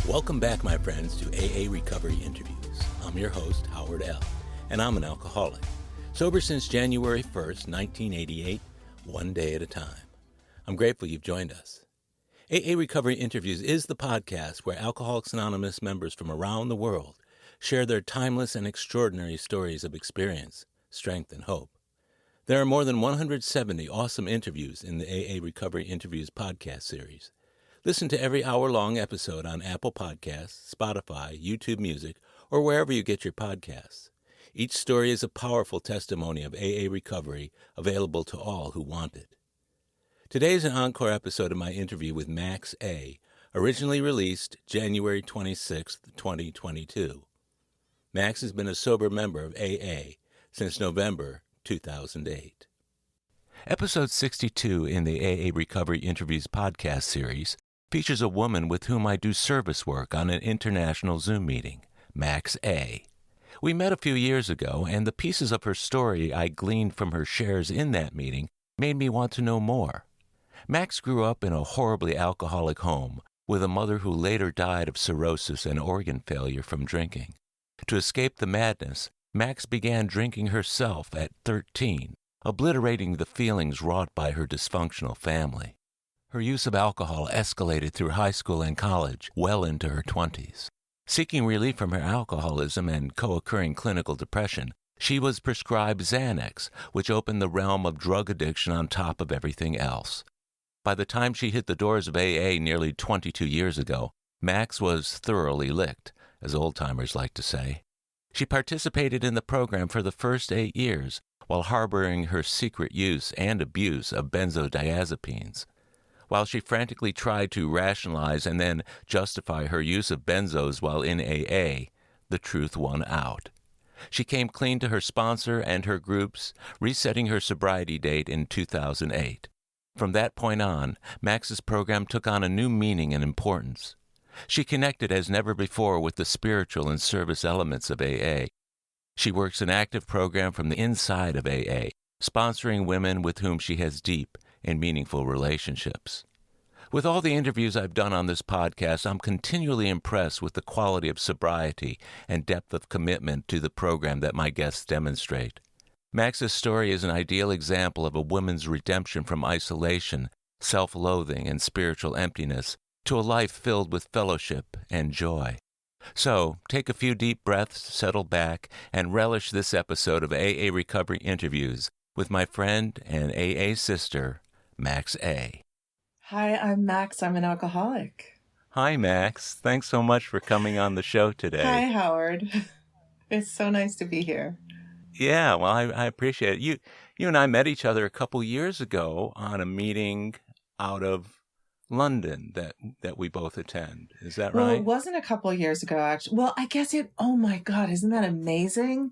Welcome back, my friends, to AA Recovery Interviews. I'm your host, Howard L., and I'm an alcoholic. Sober since January 1st, 1988, one day at a time. I'm grateful you've joined us. AA Recovery Interviews is the podcast where Alcoholics Anonymous members from around the world share their timeless and extraordinary stories of experience, strength, and hope. There are more than 170 awesome interviews in the AA Recovery Interviews podcast series. Listen to every hour-long episode on Apple Podcasts, Spotify, YouTube Music, or wherever you get your podcasts. Each story is a powerful testimony of AA recovery available to all who want it. Today is an encore episode of my interview with Max A., originally released January 26, 2022. Max has been a sober member of AA since November 2008. Episode 62 in the AA Recovery Interviews podcast series features a woman with whom I do service work on an international Zoom meeting, Max A. We met a few years ago, and the pieces of her story I gleaned from her shares in that meeting made me want to know more. Max grew up in a horribly alcoholic home with a mother who later died of cirrhosis and organ failure from drinking. To escape the madness, Max began drinking herself at 13, obliterating the feelings wrought by her dysfunctional family. Her use of alcohol escalated through high school and college, well into her 20s. Seeking relief from her alcoholism and co-occurring clinical depression, she was prescribed Xanax, which opened the realm of drug addiction on top of everything else. By the time she hit the doors of AA nearly 22 years ago, Max was thoroughly licked, as old-timers like to say. She participated in the program for the first 8 years, while harboring her secret use and abuse of benzodiazepines. While she frantically tried to rationalize and then justify her use of benzos while in AA, the truth won out. She came clean to her sponsor and her groups, resetting her sobriety date in 2008. From that point on, Max's program took on a new meaning and importance. She connected as never before with the spiritual and service elements of AA. She works an active program from the inside of AA, sponsoring women with whom she has deep and meaningful relationships. With all the interviews I've done on this podcast, I'm continually impressed with the quality of sobriety and depth of commitment to the program that my guests demonstrate. Max's story is an ideal example of a woman's redemption from isolation, self-loathing, and spiritual emptiness to a life filled with fellowship and joy. So, take a few deep breaths, settle back, and relish this episode of AA Recovery Interviews with my friend and AA sister, Max A. Hi, I'm Max. I'm an alcoholic. Hi, Max. Thanks so much for coming on the show today. Hi, Howard. It's so nice to be here. Yeah, well, I appreciate it. You and I met each other a couple years ago on a meeting out of London that we both attend. Is that right? Well, it wasn't a couple of years ago, actually. Well, I guess oh my God, isn't that amazing?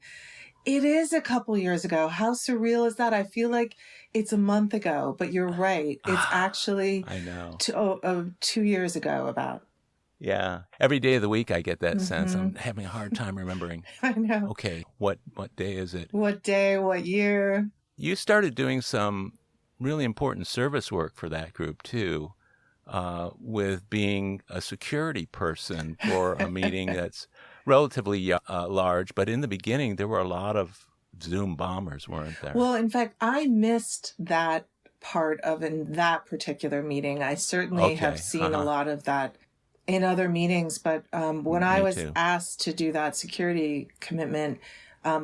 It is a couple years ago. How surreal is that? I feel like it's a month ago, but you're right. It's actually I know. 2 years ago about. Yeah. Every day of the week I get that sense. I'm having a hard time remembering. I know. Okay, what day is it? What day, what year? You started doing some really important service work for that group, too, with being a security person for a meeting that's relatively large, but in the beginning there were a lot of Zoom bombers, weren't there? Well, in fact, I missed that part of in that particular meeting. I certainly have seen a lot of that in other meetings, but when I was asked to do that security commitment,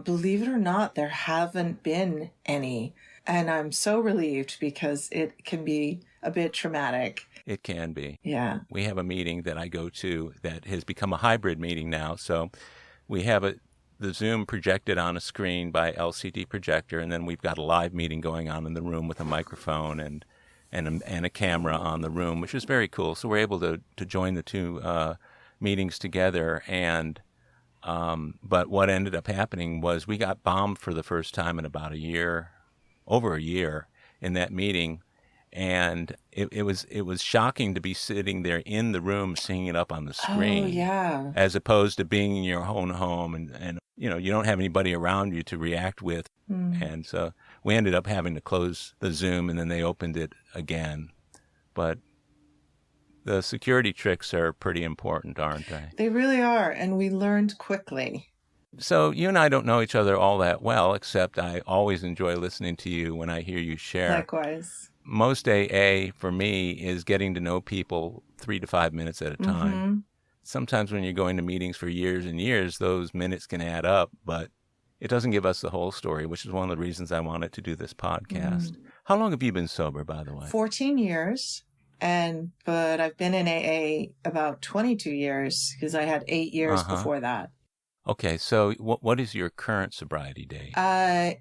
believe it or not, there haven't been any. And I'm so relieved because it can be a bit traumatic. It can be. Yeah. We have a meeting that I go to that has become a hybrid meeting now. So we have the Zoom projected on a screen by LCD projector, and then we've got a live meeting going on in the room with a microphone and a camera on the room, which is very cool. So we're able to join the two meetings together. And but what ended up happening was we got bombed for the first time in about over a year in that meeting. And it was shocking to be sitting there in the room seeing it up on the screen. Oh, yeah. As opposed to being in your own home and you don't have anybody around you to react with. And so we ended up having to close the Zoom and then they opened it again. But The security tricks are pretty important, aren't they? They really are, and we learned quickly. So you and I don't know each other all that well, except I always enjoy listening to you when I hear you share. Likewise. Most AA for me is getting to know people 3 to 5 minutes at a time. Mm-hmm. Sometimes when you're going to meetings for years and years, those minutes can add up, but it doesn't give us the whole story, which is one of the reasons I wanted to do this podcast. How long have you been sober, by the way? 14 years. But I've been in AA about 22 years because I had 8 years before that. Okay, so what is your current sobriety date?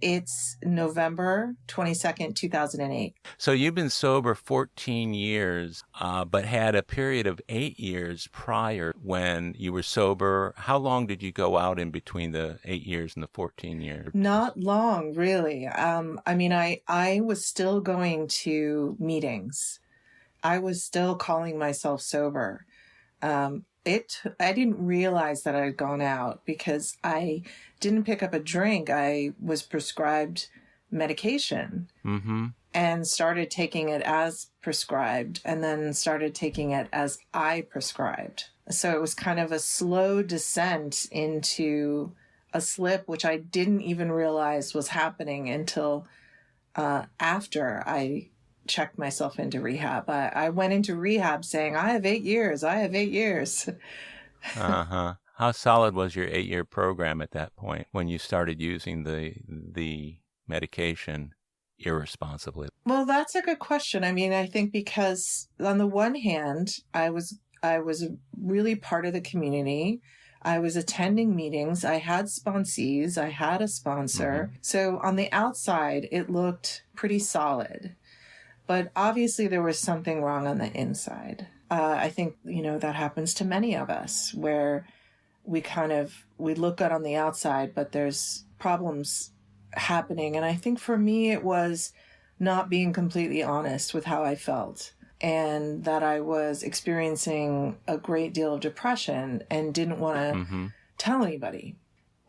It's November 22nd, 2008. So you've been sober 14 years, but had a period of 8 years prior when you were sober. How long did you go out in between the 8 years and the 14 years? Not long, really. I was still going to meetings. I was still calling myself sober. I didn't realize that I had gone out because I didn't pick up a drink. I was prescribed medication and started taking it as prescribed and then started taking it as I prescribed. So it was kind of a slow descent into a slip, which I didn't even realize was happening until after I checked myself into rehab. I went into rehab saying, I have 8 years. How solid was your 8-year program at that point when you started using the medication irresponsibly? Well, that's a good question. I think because on the one hand, I was really part of the community. I was attending meetings. I had sponsees. I had a sponsor. So on the outside, it looked pretty solid. But obviously there was something wrong on the inside. I think, that happens to many of us where we look good on the outside, but there's problems happening. And I think for me, it was not being completely honest with how I felt and that I was experiencing a great deal of depression and didn't want to tell anybody.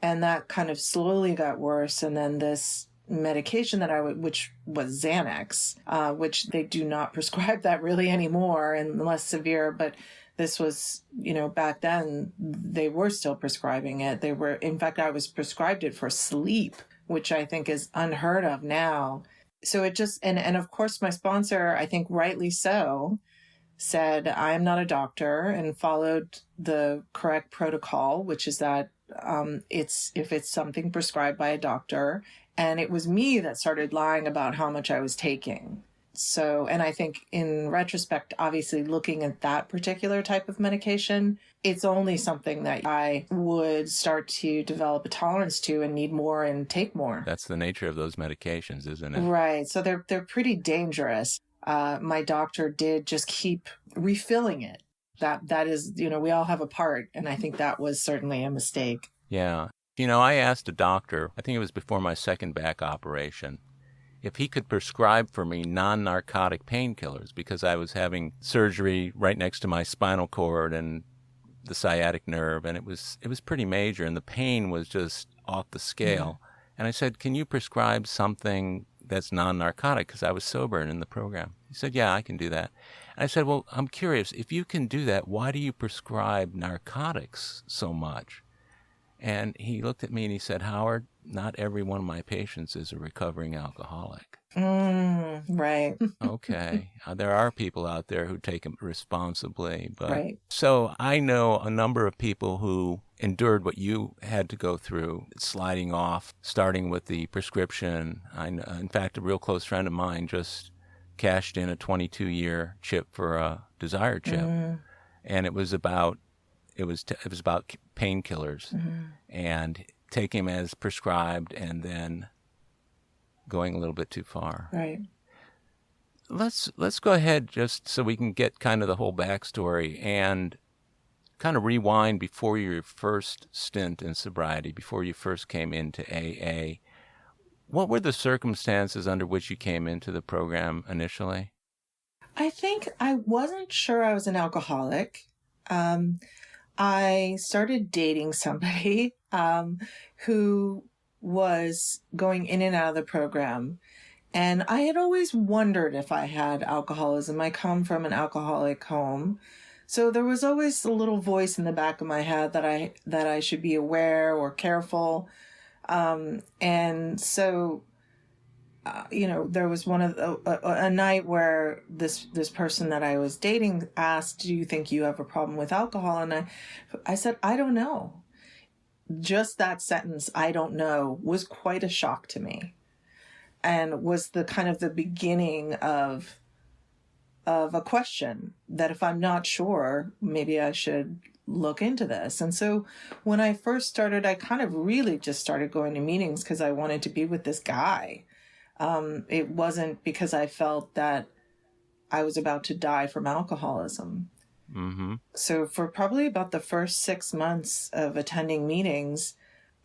And that kind of slowly got worse. And then this medication which was Xanax, which they do not prescribe that really anymore unless severe, but this was, back then they were still prescribing it. In fact, I was prescribed it for sleep, which I think is unheard of now. So it just, and of course my sponsor, I think rightly so, said, I am not a doctor, and followed the correct protocol, which is that if it's something prescribed by a doctor. And it was me that started lying about how much I was taking. So, and I think in retrospect, obviously looking at that particular type of medication, it's only something that I would start to develop a tolerance to and need more and take more. That's the nature of those medications, isn't it? Right. So they're pretty dangerous. My doctor did just keep refilling it. That is, we all have a part. And I think that was certainly a mistake. Yeah. I asked a doctor, I think it was before my second back operation, if he could prescribe for me non-narcotic painkillers because I was having surgery right next to my spinal cord and the sciatic nerve, and it was pretty major, and the pain was just off the scale. And I said, can you prescribe something that's non-narcotic? Because I was sober and in the program. He said, yeah, I can do that. And I said, well, I'm curious, if you can do that, why do you prescribe narcotics so much? And he looked at me and he said, Howard, not every one of my patients is a recovering alcoholic. Right. Okay. There are people out there who take them responsibly. But right. So I know a number of people who endured what you had to go through, sliding off, starting with the prescription. In fact, a real close friend of mine just cashed in a 22-year chip for a Desire chip. And it was about painkillers and taking them as prescribed and then going a little bit too far. Right. Let's go ahead just so we can get kind of the whole backstory and kind of rewind before your first stint in sobriety, before you first came into AA. What were the circumstances under which you came into the program initially? I think I wasn't sure I was an alcoholic. I started dating somebody who was going in and out of the program. And I had always wondered if I had alcoholism. I come from an alcoholic home. So there was always a little voice in the back of my head that I should be aware or careful. And so, there was a night where this person that I was dating asked, "Do you think you have a problem with alcohol?" And I said, "I don't know." Just that sentence, "I don't know," was quite a shock to me, and was the kind of the beginning of a question that if I'm not sure, maybe I should look into this. And so when I first started, I kind of really just started going to meetings because I wanted to be with this guy. It wasn't because I felt that I was about to die from alcoholism. Mm-hmm. So for probably about the first 6 months of attending meetings,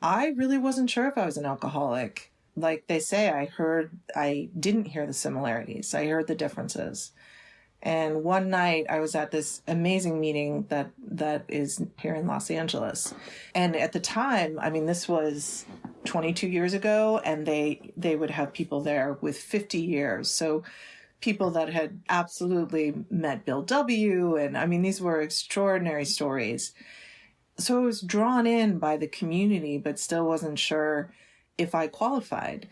I really wasn't sure if I was an alcoholic. Like they say, I didn't hear the similarities. I heard the differences. And one night I was at this amazing meeting that is here in Los Angeles. And at the time, I mean, this was 22 years ago, and they would have people there with 50 years. So people that had absolutely met Bill W. And I mean, these were extraordinary stories. So I was drawn in by the community, but still wasn't sure if I qualified.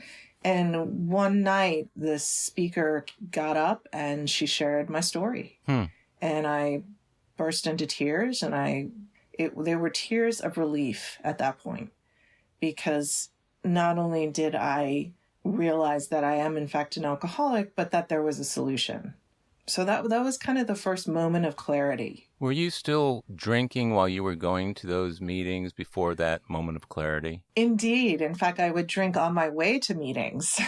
And one night, the speaker got up and she shared my story. And I burst into tears, and there were tears of relief at that point, because not only did I realize that I am in fact an alcoholic, but that there was a solution. So that was kind of the first moment of clarity. Were you still drinking while you were going to those meetings before that moment of clarity? Indeed. In fact, I would drink on my way to meetings.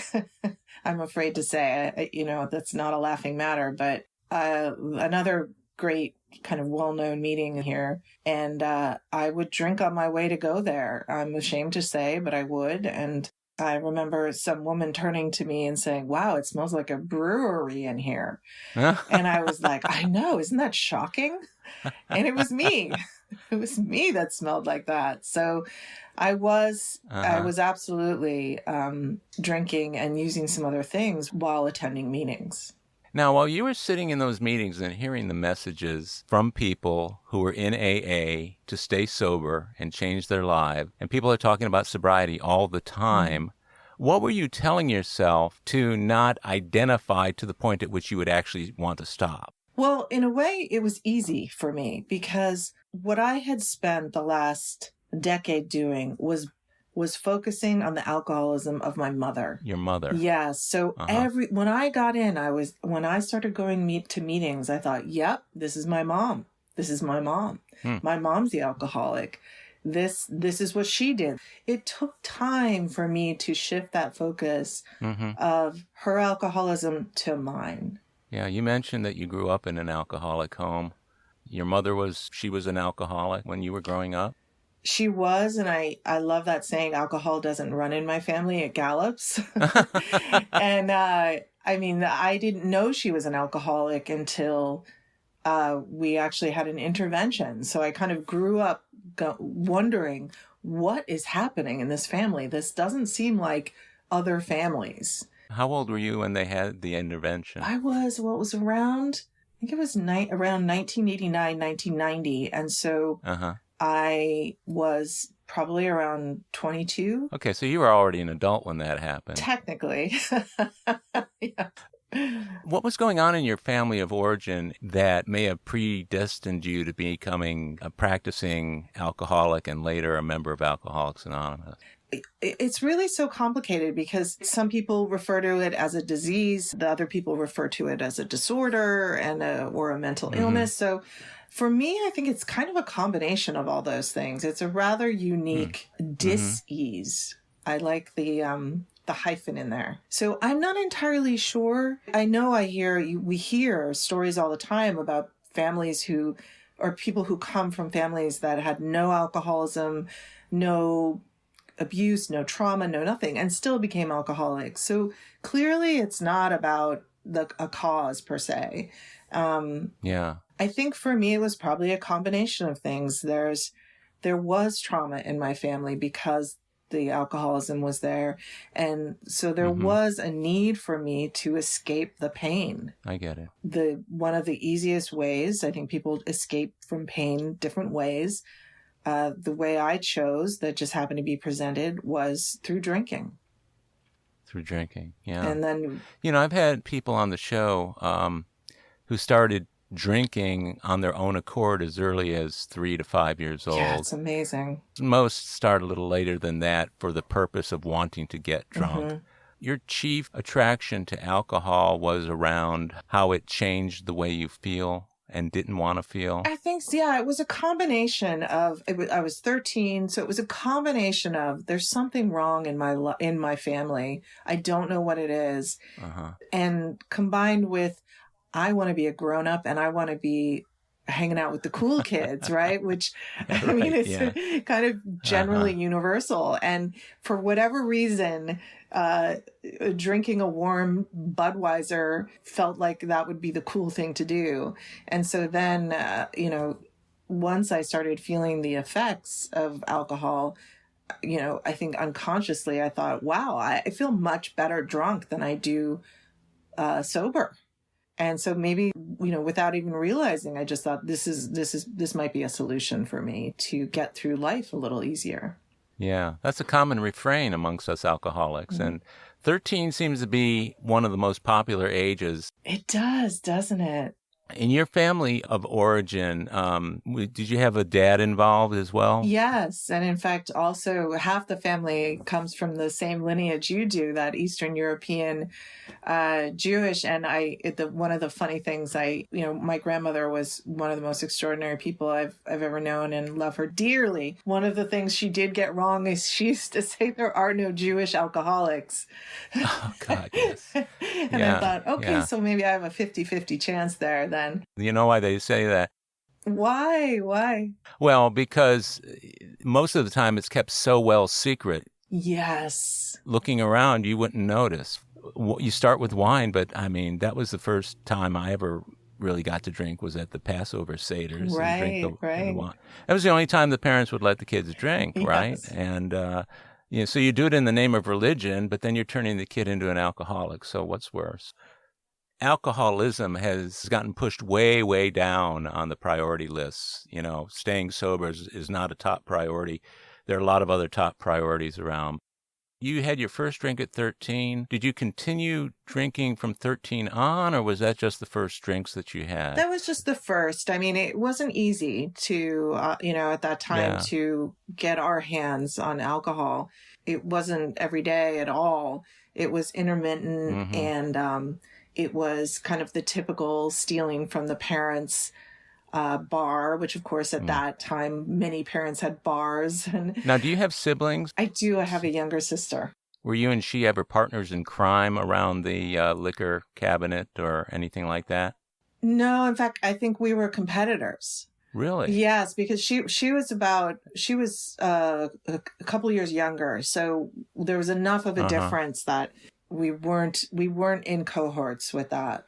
I'm afraid to say, that's not a laughing matter, but another great kind of well-known meeting here. And I would drink on my way to go there. I'm ashamed to say, but I would. And I remember some woman turning to me and saying, "Wow, it smells like a brewery in here." And I was like, "I know, isn't that shocking?" And it was me. It was me that smelled like that. So I was absolutely drinking and using some other things while attending meetings. Now, while you were sitting in those meetings and hearing the messages from people who were in AA to stay sober and change their lives, and people are talking about sobriety all the time, what were you telling yourself to not identify to the point at which you would actually want to stop? Well, in a way, it was easy for me, because what I had spent the last decade doing was focusing on the alcoholism of my mother. Your mother. Yeah. So when I got in, when I started going to meetings, I thought, yep, this is my mom. This is my mom. My mom's the alcoholic. This is what she did. It took time for me to shift that focus of her alcoholism to mine. Yeah. You mentioned that you grew up in an alcoholic home. Your mother was an alcoholic when you were growing up? She was, and I love that saying, alcohol doesn't run in my family, it gallops. And I didn't know she was an alcoholic until we actually had an intervention. So I kind of grew up wondering, what is happening in this family? This doesn't seem like other families. How old were you when they had the intervention? I was, it was around, I think it was around 1989, 1990. And so I was probably around 22. Okay, so you were already an adult when that happened. Technically. Yeah. What was going on in your family of origin that may have predestined you to becoming a practicing alcoholic and later a member of Alcoholics Anonymous? It's really so complicated, because some people refer to it as a disease. The other people refer to it as a disorder or a mental illness. So for me, I think it's kind of a combination of all those things. It's a rather unique dis-ease. I like the hyphen in there. So I'm not entirely sure. I know we hear stories all the time about families or people who come from families that had no alcoholism, no abuse, no trauma, no nothing, and still became alcoholics. So clearly it's not about a cause per se. I think for me, it was probably a combination of things. There was trauma in my family because the alcoholism was there. And so there was a need for me to escape the pain. I get it. One of the easiest ways, I think people escape from pain different ways. The way I chose that just happened to be presented was through drinking. Through drinking, yeah. And then, I've had people on the show who started drinking on their own accord as early as 3 to 5 years old. Yeah, it's amazing. Most start a little later than that for the purpose of wanting to get drunk. Your chief attraction to alcohol was around how it changed the way you feel and didn't want to feel? I think, yeah, it was a combination of, I was 13, so it was a combination of, there's something wrong in my family. I don't know what it is. And combined with, I want to be a grown-up and I want to be hanging out with the cool kids, right? Which, I mean, it's kind of generally universal. And for whatever reason, drinking a warm Budweiser felt like that would be the cool thing to do. And so then, once I started feeling the effects of alcohol, I think unconsciously I thought, wow, I feel much better drunk than I do sober. And so maybe, without even realizing, I just thought this might be a solution for me to get through life a little easier. Yeah, that's a common refrain amongst us alcoholics. And 13 seems to be one of the most popular ages. It does, doesn't it? In your family of origin, did you have a dad involved as well? Yes. And in fact, also half the family comes from the same lineage you do, that Eastern European Jewish. And one of the funny things, my grandmother was one of the most extraordinary people I've ever known and love her dearly. One of the things she did get wrong is she used to say there are no Jewish alcoholics. Oh, God, yes. And I thought, okay, so maybe I have a 50-50 chance there. Then. You know why they say that? Why? Well, because most of the time it's kept so well secret. Yes. Looking around, you wouldn't notice. You start with wine, but I mean, that was the first time I ever really got to drink was at the Passover Seders. Right, and drink the right. wine. That was the only time the parents would let the kids drink, yes. right? And, so you do it in the name of religion, but then you're turning the kid into an alcoholic. So what's worse? Alcoholism has gotten pushed way, way down on the priority lists. Staying sober is not a top priority. There are a lot of other top priorities around. You had your first drink at 13. Did you continue drinking from 13 on, or was that just the first drinks that you had? That was just the first. I mean, it wasn't easy to, at that time to get our hands on alcohol. It wasn't every day at all. It was intermittent and, it was kind of the typical stealing from the parents' bar, which, of course, at that time, many parents had bars. Now, do you have siblings? I do. I have a younger sister. Were you and she ever partners in crime around the liquor cabinet or anything like that? No. In fact, I think we were competitors. Really? Yes, because she was a couple years younger. So there was enough of a difference that we weren't in cohorts with that.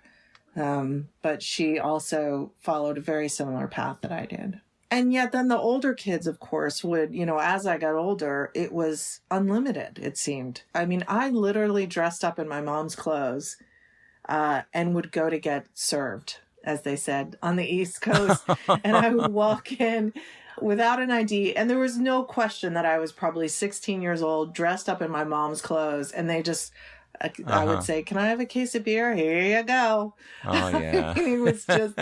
But she also followed a very similar path that I did. And yet then the older kids, of course, would, as I got older, it was unlimited, it seemed. I mean, I literally dressed up in my mom's clothes and would go to get served, as they said, on the East Coast. And I would walk in without an ID. And there was no question that I was probably 16 years old, dressed up in my mom's clothes. And they just... I would say, can I have a case of beer? Here you go. Oh, yeah. It was just,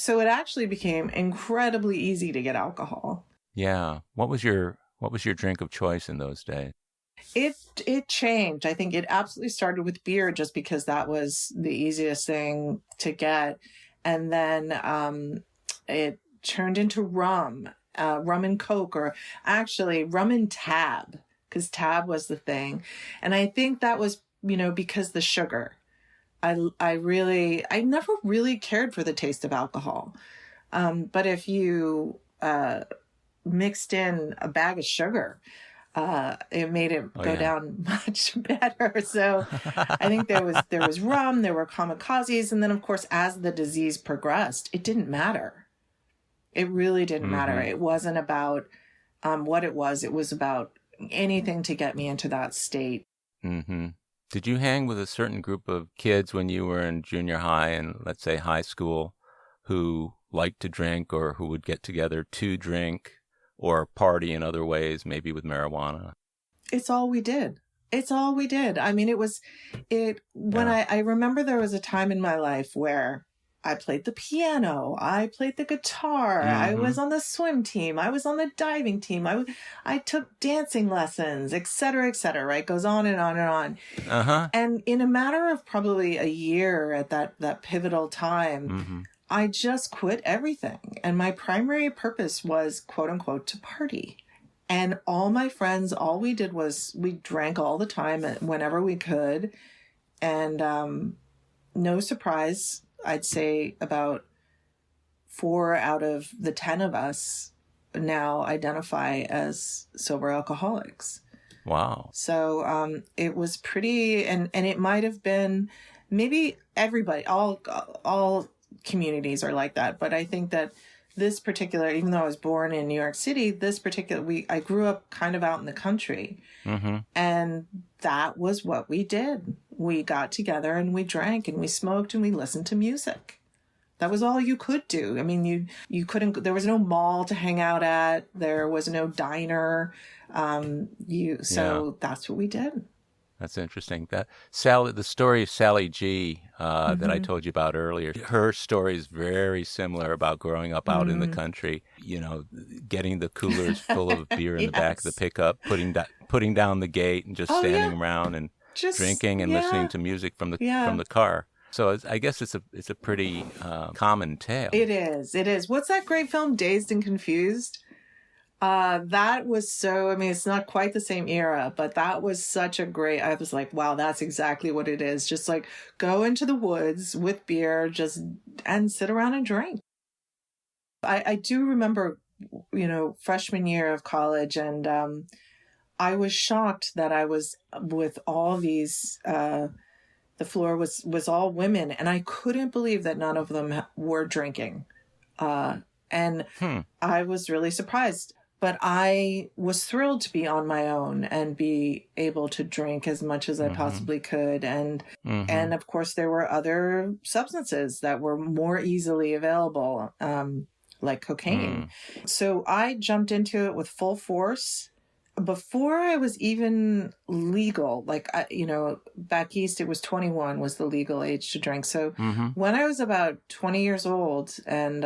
so it actually became incredibly easy to get alcohol. Yeah. What was your drink of choice in those days? It changed. I think it absolutely started with beer just because that was the easiest thing to get. And then it turned into rum and Coke, or actually rum and Tab. Because Tab was the thing. And I think that was, because the sugar. I never really cared for the taste of alcohol. But if you mixed in a bag of sugar, it made it go down much better. So I think there was rum, there were kamikazes. And then, of course, as the disease progressed, it didn't matter. It really didn't matter. It wasn't about what it was. It was about anything to get me into that state. Mm-hmm. Did you hang with a certain group of kids when you were in junior high and, let's say, high school who liked to drink or who would get together to drink or party in other ways, maybe with marijuana? It's all we did. It's all we did. I mean, I remember there was a time in my life where I played the piano, I played the guitar, I was on the swim team, I was on the diving team, I took dancing lessons, et cetera, right? Goes on and on and on. Uh-huh. And in a matter of probably a year at that pivotal time, I just quit everything. And my primary purpose was, quote unquote, to party. And all my friends, all we did was we drank all the time whenever we could. And no surprise, I'd say about 4 out of the 10 of us now identify as sober alcoholics. Wow. So it was pretty, and it might have been maybe everybody, all communities are like that. But I think that this particular, even though I was born in New York City, I grew up kind of out in the country. And that was what we did. We got together and we drank and we smoked and we listened to music. That was all you could do. I mean, you couldn't, there was no mall to hang out at. There was no diner. So that's what we did. That's interesting. The story of Sally G that I told you about earlier, her story is very similar about growing up out in the country, getting the coolers full of beer in the back of the pickup, putting down the gate and just standing around and just drinking and listening to music from the car. So I guess it's a pretty common tale. It is. What's that great film, Dazed and Confused? That was it's not quite the same era, but that was such a great, I was like, wow, that's exactly what it is. Just like go into the woods with beer, and sit around and drink. I do remember, freshman year of college, and I was shocked that I was with all these, the floor was all women, and I couldn't believe that none of them were drinking. And I was really surprised. But I was thrilled to be on my own and be able to drink as much as I possibly could. And of course, there were other substances that were more easily available, like cocaine. So I jumped into it with full force. Before I was even legal, back east, it was 21 was the legal age to drink. So when I was about 20 years old, and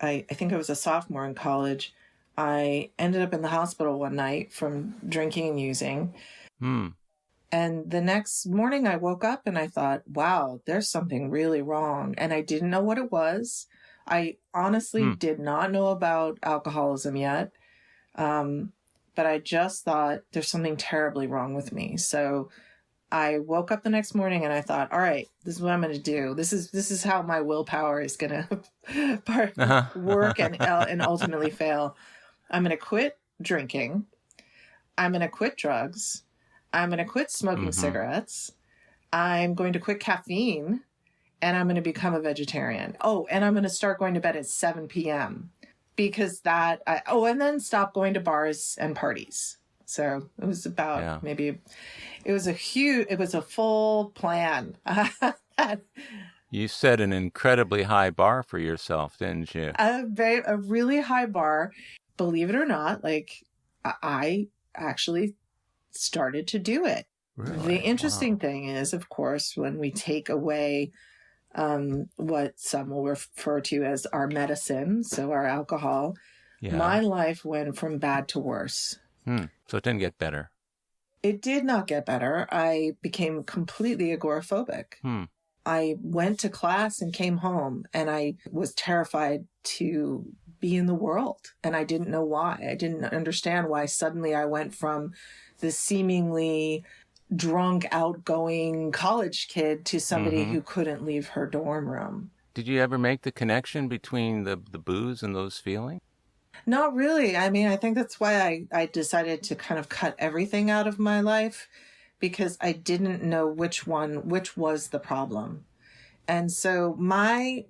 I think I was a sophomore in college, I ended up in the hospital one night from drinking and using. And the next morning I woke up and I thought, wow, there's something really wrong. And I didn't know what it was. I honestly did not know about alcoholism yet. But I just thought there's something terribly wrong with me. So I woke up the next morning and I thought, all right, this is what I'm going to do. This is how my willpower is going to work and ultimately fail. I'm going to quit drinking. I'm going to quit drugs. I'm going to quit smoking cigarettes. I'm going to quit caffeine, and I'm going to become a vegetarian. Oh, and I'm going to start going to bed at 7 p.m. because and then stop going to bars and parties. So it was about it was a full plan. You set an incredibly high bar for yourself, didn't you? A really high bar. Believe it or not, I actually started to do it. Really? The interesting thing is, of course, when we take away what some will refer to as our medicine, so our alcohol, my life went from bad to worse. So it didn't get better. It did not get better. I became completely agoraphobic. I went to class and came home, and I was terrified to be in the world. And I didn't know why. I didn't understand why suddenly I went from this seemingly drunk, outgoing college kid to somebody who couldn't leave her dorm room. Did you ever make the connection between the booze and those feelings? Not really. I mean, I think that's why I decided to kind of cut everything out of my life, because I didn't know which was the problem. And so my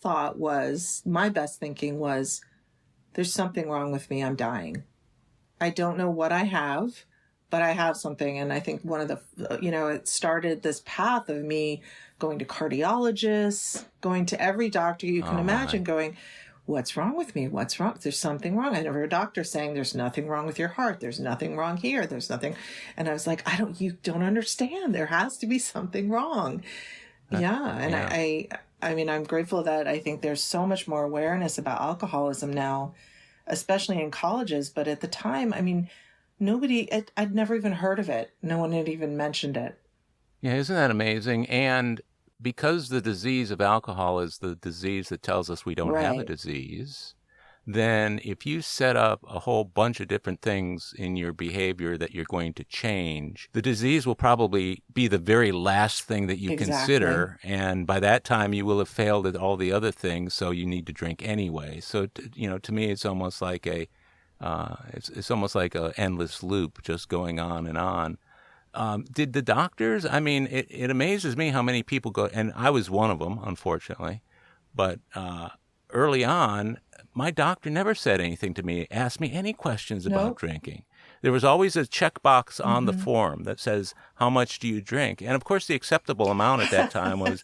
thought was, my best thinking was, there's something wrong with me. I'm dying. I don't know what I have, but I have something. And I think one of the, it started this path of me going to cardiologists, going to every doctor you can imagine, going, what's wrong with me? What's wrong? There's something wrong. I never heard a doctor saying there's nothing wrong with your heart. There's nothing wrong here. There's nothing. And I was like, you don't understand. There has to be something wrong. I mean, I'm grateful that I think there's so much more awareness about alcoholism now, especially in colleges. But at the time, I mean, I'd never even heard of it. No one had even mentioned it. Yeah, isn't that amazing? And because the disease of alcohol is the disease that tells us we don't have a disease, then if you set up a whole bunch of different things in your behavior that you're going to change, the disease will probably be the very last thing that you consider. And by that time, you will have failed at all the other things, so you need to drink anyway. So, to me, it's almost like it's almost like an endless loop just going on and on. Did the doctors, I mean, it amazes me how many people go, and I was one of them, unfortunately, but early on, my doctor never said anything to me, asked me any questions about drinking. There was always a checkbox on the form that says, how much do you drink? And of course, the acceptable amount at that time was,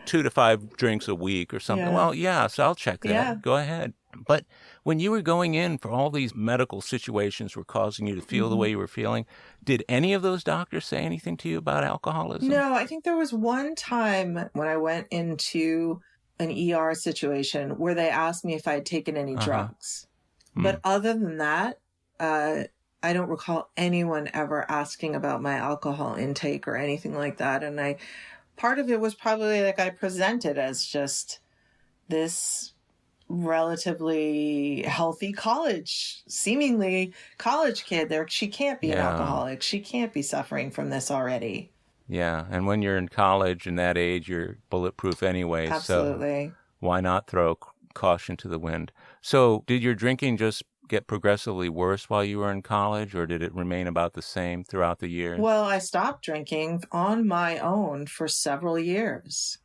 2 to 5 drinks a week or something. Yeah. Well, so I'll check that. Yeah. Go ahead. But when you were going in for all these medical situations were causing you to feel the way you were feeling, did any of those doctors say anything to you about alcoholism? No, I think there was one time when I went into an ER situation where they asked me if I had taken any drugs. But other than that, I don't recall anyone ever asking about my alcohol intake or anything like that. And part of it was probably like I presented as just this relatively healthy seemingly college kid there. She can't be an alcoholic. She can't be suffering from this already. Yeah. And when you're in college and that age, you're bulletproof anyway. Absolutely. So why not throw caution to the wind? So did your drinking just get progressively worse while you were in college, or did it remain about the same throughout the years? Well, I stopped drinking on my own for several years.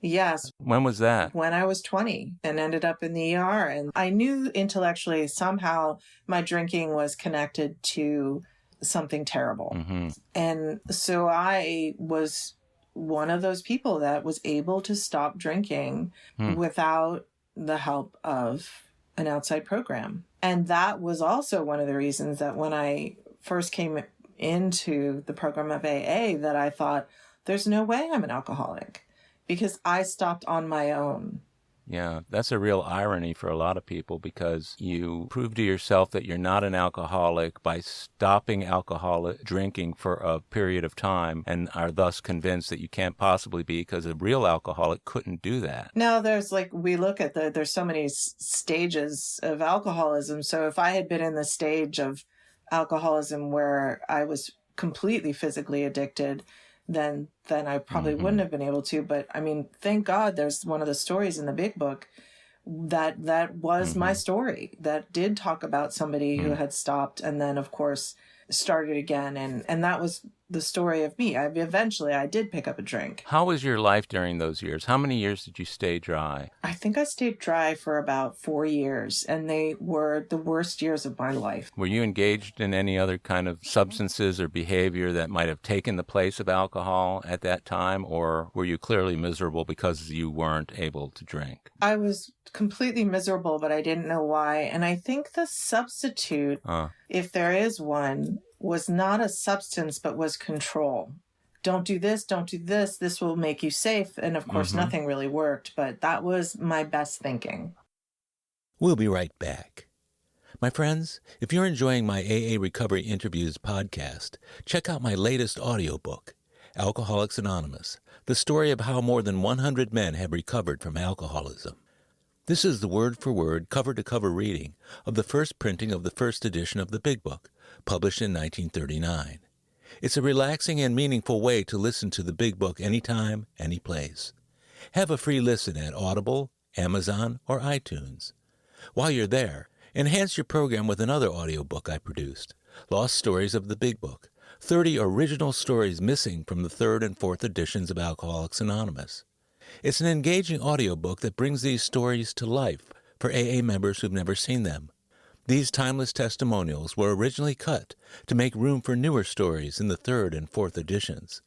Yes. When was that? When I was 20 and ended up in the ER. And I knew intellectually somehow my drinking was connected to something terrible. And so I was one of those people that was able to stop drinking without the help of an outside program. And that was also one of the reasons that when I first came into the program of AA, that I thought, there's no way I'm an alcoholic, because I stopped on my own. Yeah, that's a real irony for a lot of people, because you prove to yourself that you're not an alcoholic by stopping drinking for a period of time, and are thus convinced that you can't possibly be, because a real alcoholic couldn't do that. No, there's we look at there's so many stages of alcoholism. So if I had been in the stage of alcoholism where I was completely physically addicted, then I probably wouldn't have been able to. But I mean, thank God there's one of the stories in the big book that was my story, that did talk about somebody who had stopped and then, of course, started again. And that was the story of me. Eventually I did pick up a drink. How was your life during those years? How many years did you stay dry? I think I stayed dry for about 4 years, and they were the worst years of my life. Were you engaged in any other kind of substances or behavior that might have taken the place of alcohol at that time, or were you clearly miserable because you weren't able to drink? I was completely miserable, but I didn't know why. And I think the substitute, if there is one, was not a substance, but was control. Don't do this, this will make you safe. And of course, nothing really worked, but that was my best thinking. We'll be right back. My friends, if you're enjoying my AA Recovery Interviews podcast, check out my latest audiobook, Alcoholics Anonymous, the story of how more than 100 men have recovered from alcoholism. This is the word-for-word, cover-to-cover reading of the first printing of the first edition of the Big Book, published in 1939. It's a relaxing and meaningful way to listen to the Big Book anytime, any place. Have a free listen at Audible, Amazon, or iTunes. While you're there, enhance your program with another audiobook I produced, Lost Stories of the Big Book, 30 original stories missing from the third and fourth editions of Alcoholics Anonymous. It's an engaging audiobook that brings these stories to life for AA members who've never seen them. These timeless testimonials were originally cut to make room for newer stories in the third and fourth editions.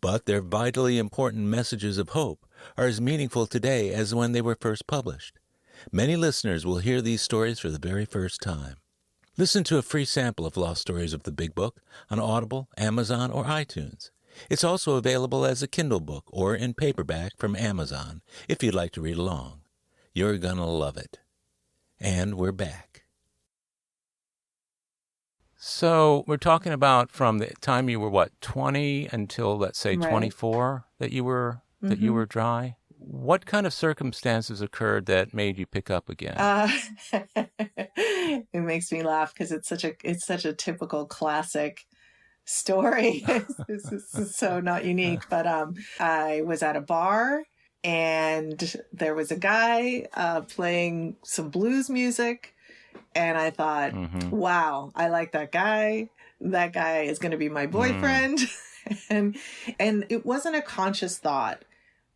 But their vitally important messages of hope are as meaningful today as when they were first published. Many listeners will hear these stories for the very first time. Listen to a free sample of Lost Stories of the Big Book on Audible, Amazon, or iTunes. It's also available as a Kindle book or in paperback from Amazon if you'd like to read along. You're gonna love it. And we're back. So we're talking about from the time you were, 20 until, let's say, right. 24 that you were dry? What kind of circumstances occurred that made you pick up again? It makes me laugh because it's such a typical classic story. This is so not unique, but I was at a bar and there was a guy playing some blues music, and I thought, wow, I like that guy. That guy is going to be my boyfriend. and it wasn't a conscious thought.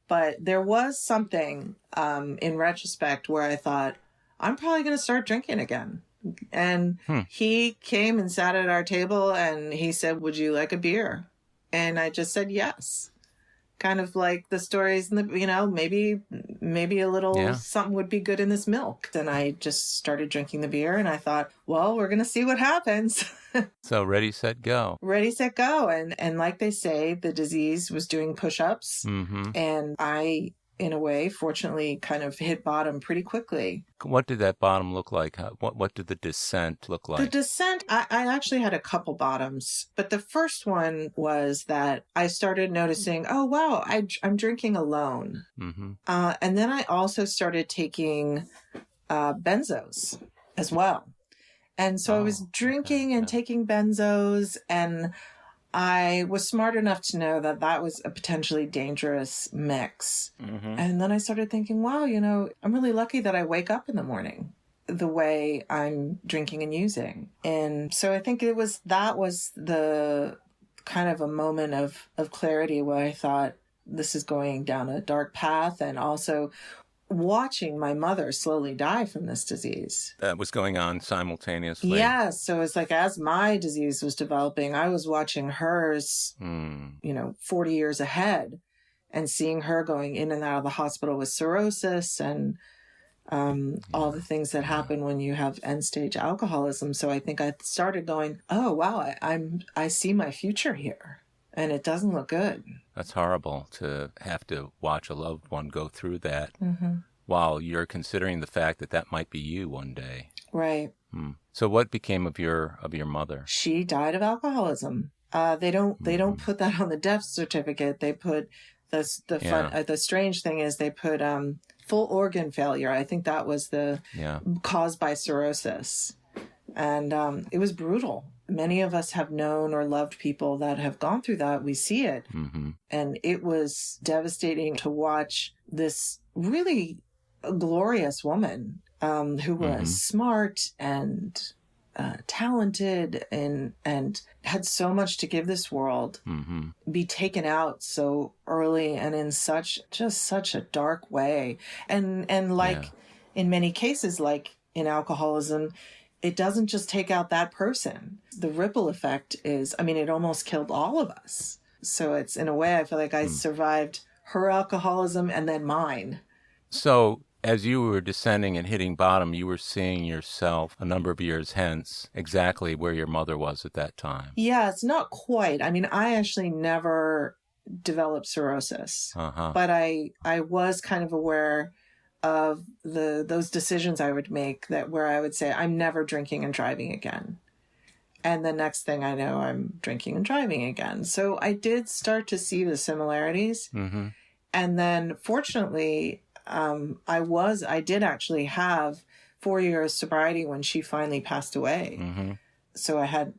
But there was something in retrospect where I thought, I'm probably going to start drinking again. And he came and sat at our table and he said, would you like a beer? And I just said yes. Kind of like the stories, maybe a little something would be good in this milk. Then I just started drinking the beer and I thought, well, we're going to see what happens. So ready, set, go. Ready, set, go. And like they say, the disease was doing push-ups. And I, in a way, fortunately, kind of hit bottom pretty quickly. What did that bottom look like? What did the descent look like? The descent, I actually had a couple bottoms. But the first one was that I started noticing, oh, wow, I'm drinking alone. And then I also started taking benzos as well. And so I was drinking and taking benzos, and I was smart enough to know that that was a potentially dangerous mix. And then I started thinking, wow, I'm really lucky that I wake up in the morning the way I'm drinking and using. And so I think that was the kind of a moment of clarity where I thought this is going down a dark path, and also watching my mother slowly die from this disease. That was going on simultaneously. Yeah. So it's like, as my disease was developing, I was watching hers, 40 years ahead, and seeing her going in and out of the hospital with cirrhosis and all the things that happen when you have end-stage alcoholism. So I think I started going, oh, wow, I see my future here, and it doesn't look good. That's horrible to have to watch a loved one go through that while you're considering the fact that might be you one day. Right. So what became of your mother? She died of alcoholism. They don't put that on the death certificate. They put the strange thing is they put full organ failure. I think that was caused by cirrhosis. And it was brutal. Many of us have known or loved people that have gone through that. We see it. And it was devastating to watch this really glorious woman who was smart and talented and had so much to give this world be taken out so early and in such a dark way. And in many cases, like in alcoholism, it doesn't just take out that person. The ripple effect is, it almost killed all of us. So it's, in a way, I feel like I survived her alcoholism and then mine. So as you were descending and hitting bottom, you were seeing yourself a number of years hence exactly where your mother was at that time. Yeah, it's not quite. I actually never developed cirrhosis, but I was kind of aware of those decisions I would make where I would say, I'm never drinking and driving again. And the next thing I know, I'm drinking and driving again. So I did start to see the similarities. And then fortunately, I did actually have 4 years sobriety when she finally passed away. So I had,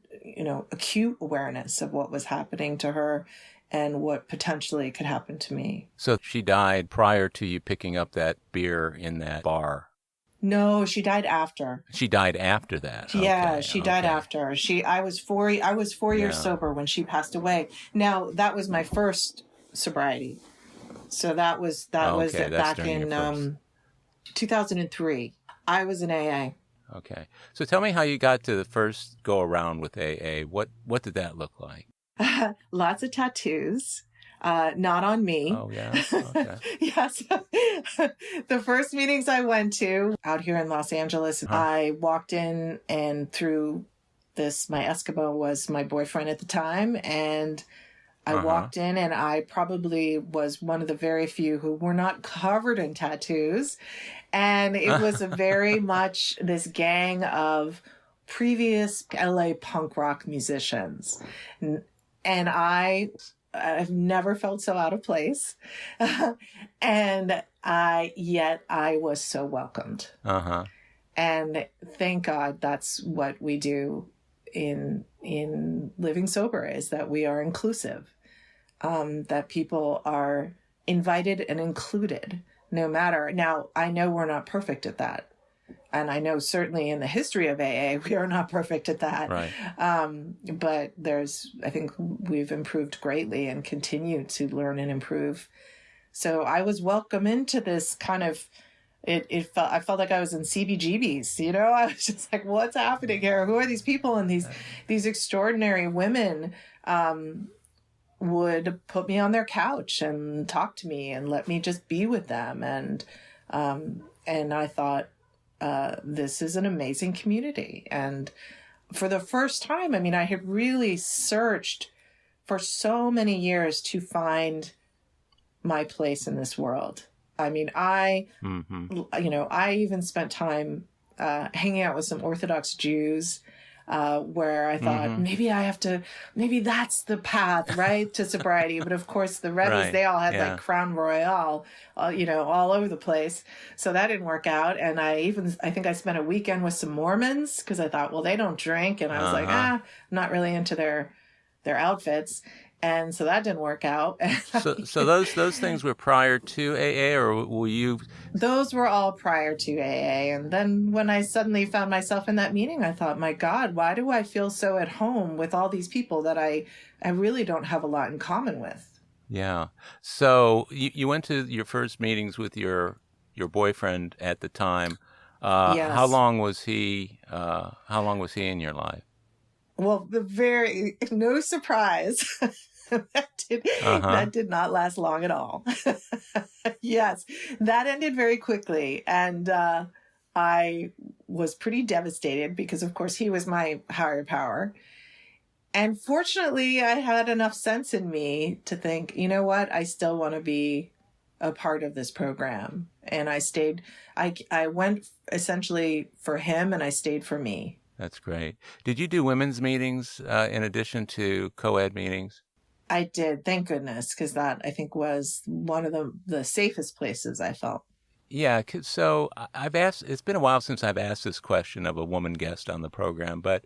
acute awareness of what was happening to her and what potentially could happen to me. So she died prior to you picking up that beer in that bar? No, she died after. She died after that? Yeah, she died after. I was 4 years sober when she passed away. Now, that was my first sobriety. So that was back in 2003. I was in AA. Okay. So tell me how you got to the first go around with AA. What did that look like? Lots of tattoos. Not on me. Oh, yeah? Okay. Yes. The first meetings I went to out here in Los Angeles, I walked in, and through this, my Eskimo was my boyfriend at the time. And I walked in, and I probably was one of the very few who were not covered in tattoos. And it was a very much this gang of previous LA punk rock musicians. And I've never felt so out of place. And yet I was so welcomed. And thank God that's what we do in living sober, is that we are inclusive, that people are invited and included no matter. Now, I know we're not perfect at that. And I know certainly in the history of AA, we are not perfect at that. Right. But I think we've improved greatly and continue to learn and improve. So I was welcome into this kind of, I felt like I was in CBGBs, you know? I was just like, what's happening here? Who are these people? And these extraordinary women would put me on their couch and talk to me and let me just be with them. And I thought, this is an amazing community. And for the first time, I mean, I had really searched for so many years to find my place in this world. I mean, I even spent time hanging out with some Orthodox Jews, where I thought maybe that's the path, right, to sobriety. But of course, the Rebbe's, they all had like Crown Royale, all over the place. So that didn't work out. And I think I spent a weekend with some Mormons because I thought, well, they don't drink. And I was like, I'm not really into their outfits. And so that didn't work out. So those things were prior to AA, or were you? Those were all prior to AA. And then when I suddenly found myself in that meeting, I thought, my God, why do I feel so at home with all these people that I really don't have a lot in common with? Yeah. So you went to your first meetings with your boyfriend at the time. Yes. How long was he in your life? Well, no surprise. That did not last long at all. Yes, that ended very quickly. And I was pretty devastated because, of course, he was my higher power. And fortunately, I had enough sense in me to think, you know what, I still want to be a part of this program. And I stayed. I went essentially for him, and I stayed for me. That's great. Did you do women's meetings in addition to co-ed meetings? I did, thank goodness, because that, I think, was one of the safest places I felt. Yeah, so it's been a while since I've asked this question of a woman guest on the program, but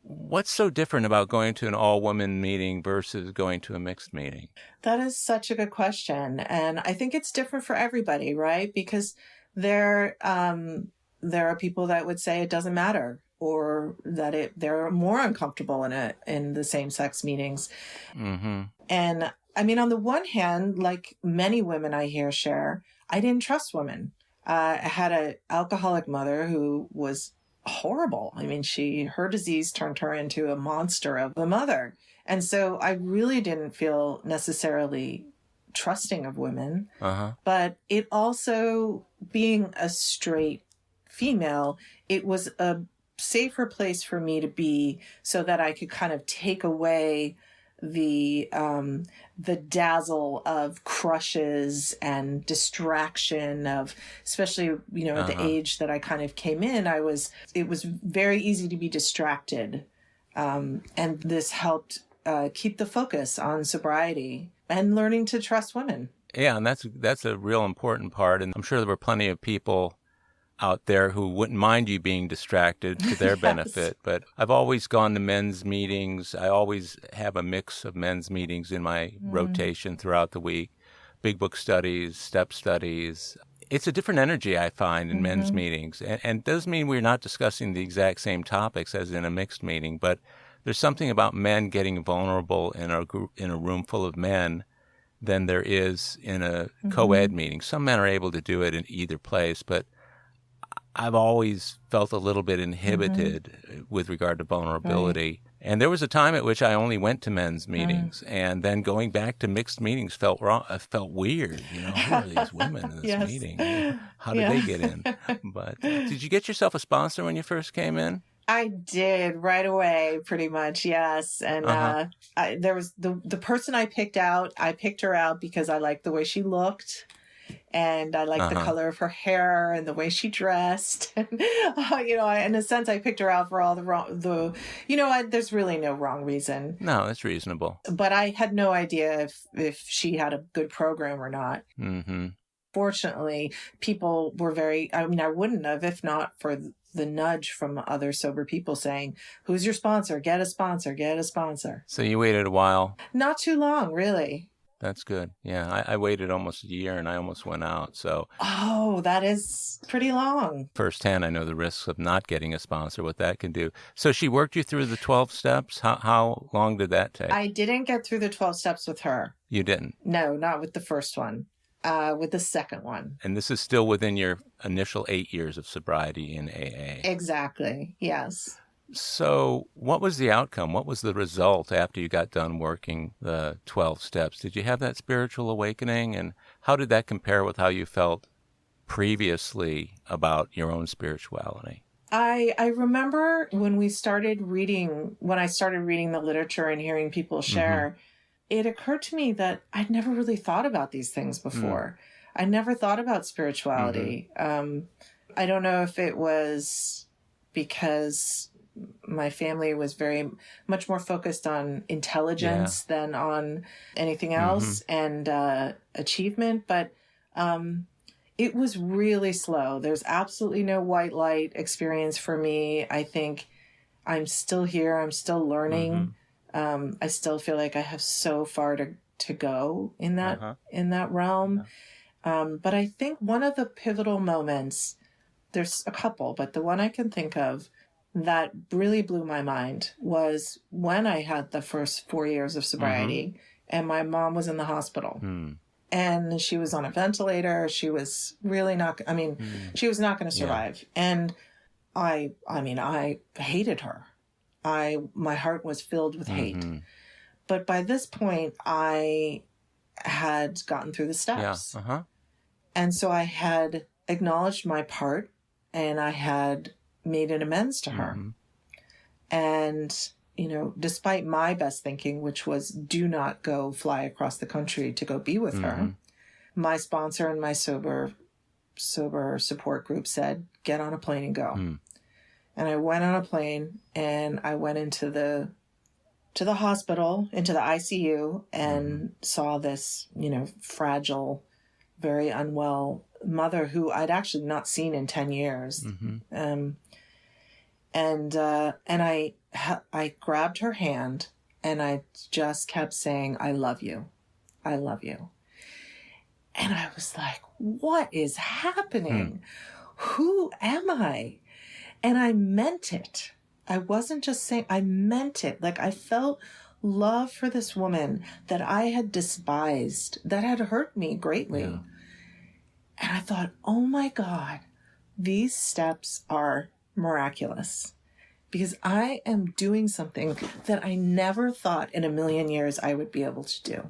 what's so different about going to an all-women meeting versus going to a mixed meeting? That is such a good question. And I think it's different for everybody, right? Because there are people that would say it doesn't matter, or that they're more uncomfortable in the same-sex meetings. Mm-hmm. And I mean, on the one hand, like many women I hear share, I didn't trust women. I had an alcoholic mother who was horrible. I mean, her disease turned her into a monster of a mother. And so I really didn't feel necessarily trusting of women. But it also, being a straight female, it was a safer place for me to be, so that I could kind of take away the dazzle of crushes and distraction of, especially, at the age that I kind of came in, it was very easy to be distracted. And this helped keep the focus on sobriety and learning to trust women. Yeah, and that's a real important part. And I'm sure there were plenty of people out there who wouldn't mind you being distracted to their benefit. But I've always gone to men's meetings. I always have a mix of men's meetings in my rotation throughout the week. Big book studies, step studies. It's a different energy, I find, in men's meetings. And it doesn't mean we're not discussing the exact same topics as in a mixed meeting, but there's something about men getting vulnerable in a room full of men than there is in a co-ed meeting. Some men are able to do it in either place, but I've always felt a little bit inhibited with regard to vulnerability. Right. And there was a time at which I only went to men's meetings, and then going back to mixed meetings felt wrong. I felt weird. Who are these women in this meeting? How did they get in? But did you get yourself a sponsor when you first came in? I did right away, pretty much, yes. And there was the person I picked her out because I liked the way she looked. And I liked the color of her hair and the way she dressed. And, in a sense, I picked her out for all there's really no wrong reason. No, that's reasonable. But I had no idea if she had a good program or not. Mm-hmm. Fortunately, people were I wouldn't have if not for the nudge from other sober people saying, who's your sponsor? Get a sponsor, get a sponsor. So you waited a while? Not too long, really. That's good. Yeah, I waited almost a year and I almost went out. So. Oh, that is pretty long. Firsthand, I know the risks of not getting a sponsor, what that can do. So she worked you through the 12 steps? How long did that take? I didn't get through the 12 steps with her. You didn't? No, not with the first one. With the second one. And this is still within your initial 8 years of sobriety in AA? Exactly, yes. So what was the outcome? What was the result after you got done working the 12 steps? Did you have that spiritual awakening? And how did that compare with how you felt previously about your own spirituality? I remember when I started reading the literature and hearing people share, it occurred to me that I'd never really thought about these things before. I never thought about spirituality. I don't know if it was because my family was very much more focused on intelligence than on anything else and achievement. But it was really slow. There's absolutely no white light experience for me. I think I'm still here. I'm still learning. I still feel like I have so far to go in that realm. But I think one of the pivotal moments, there's a couple, but the one I can think of that really blew my mind was when I had the first 4 years of sobriety and my mom was in the hospital and she was on a ventilator. She was really she was not going to survive. And I hated her. My heart was filled with hate. But by this point, I had gotten through the steps. And so I had acknowledged my part and I had made an amends to her. And, despite my best thinking, which was do not go fly across the country to go be with her, my sponsor and my sober support group said, get on a plane and go. And I went on a plane and I went into the hospital, into the ICU, and saw this, fragile, very unwell mother who I'd actually not seen in 10 years. And I grabbed her hand and I just kept saying, I love you. I love you. And I was like, what is happening? Who am I? And I meant it. I wasn't just saying, I meant it. Like I felt love for this woman that I had despised, that had hurt me greatly. Yeah. And I thought, oh my God, these steps are miraculous because I am doing something that I never thought in a million years I would be able to do.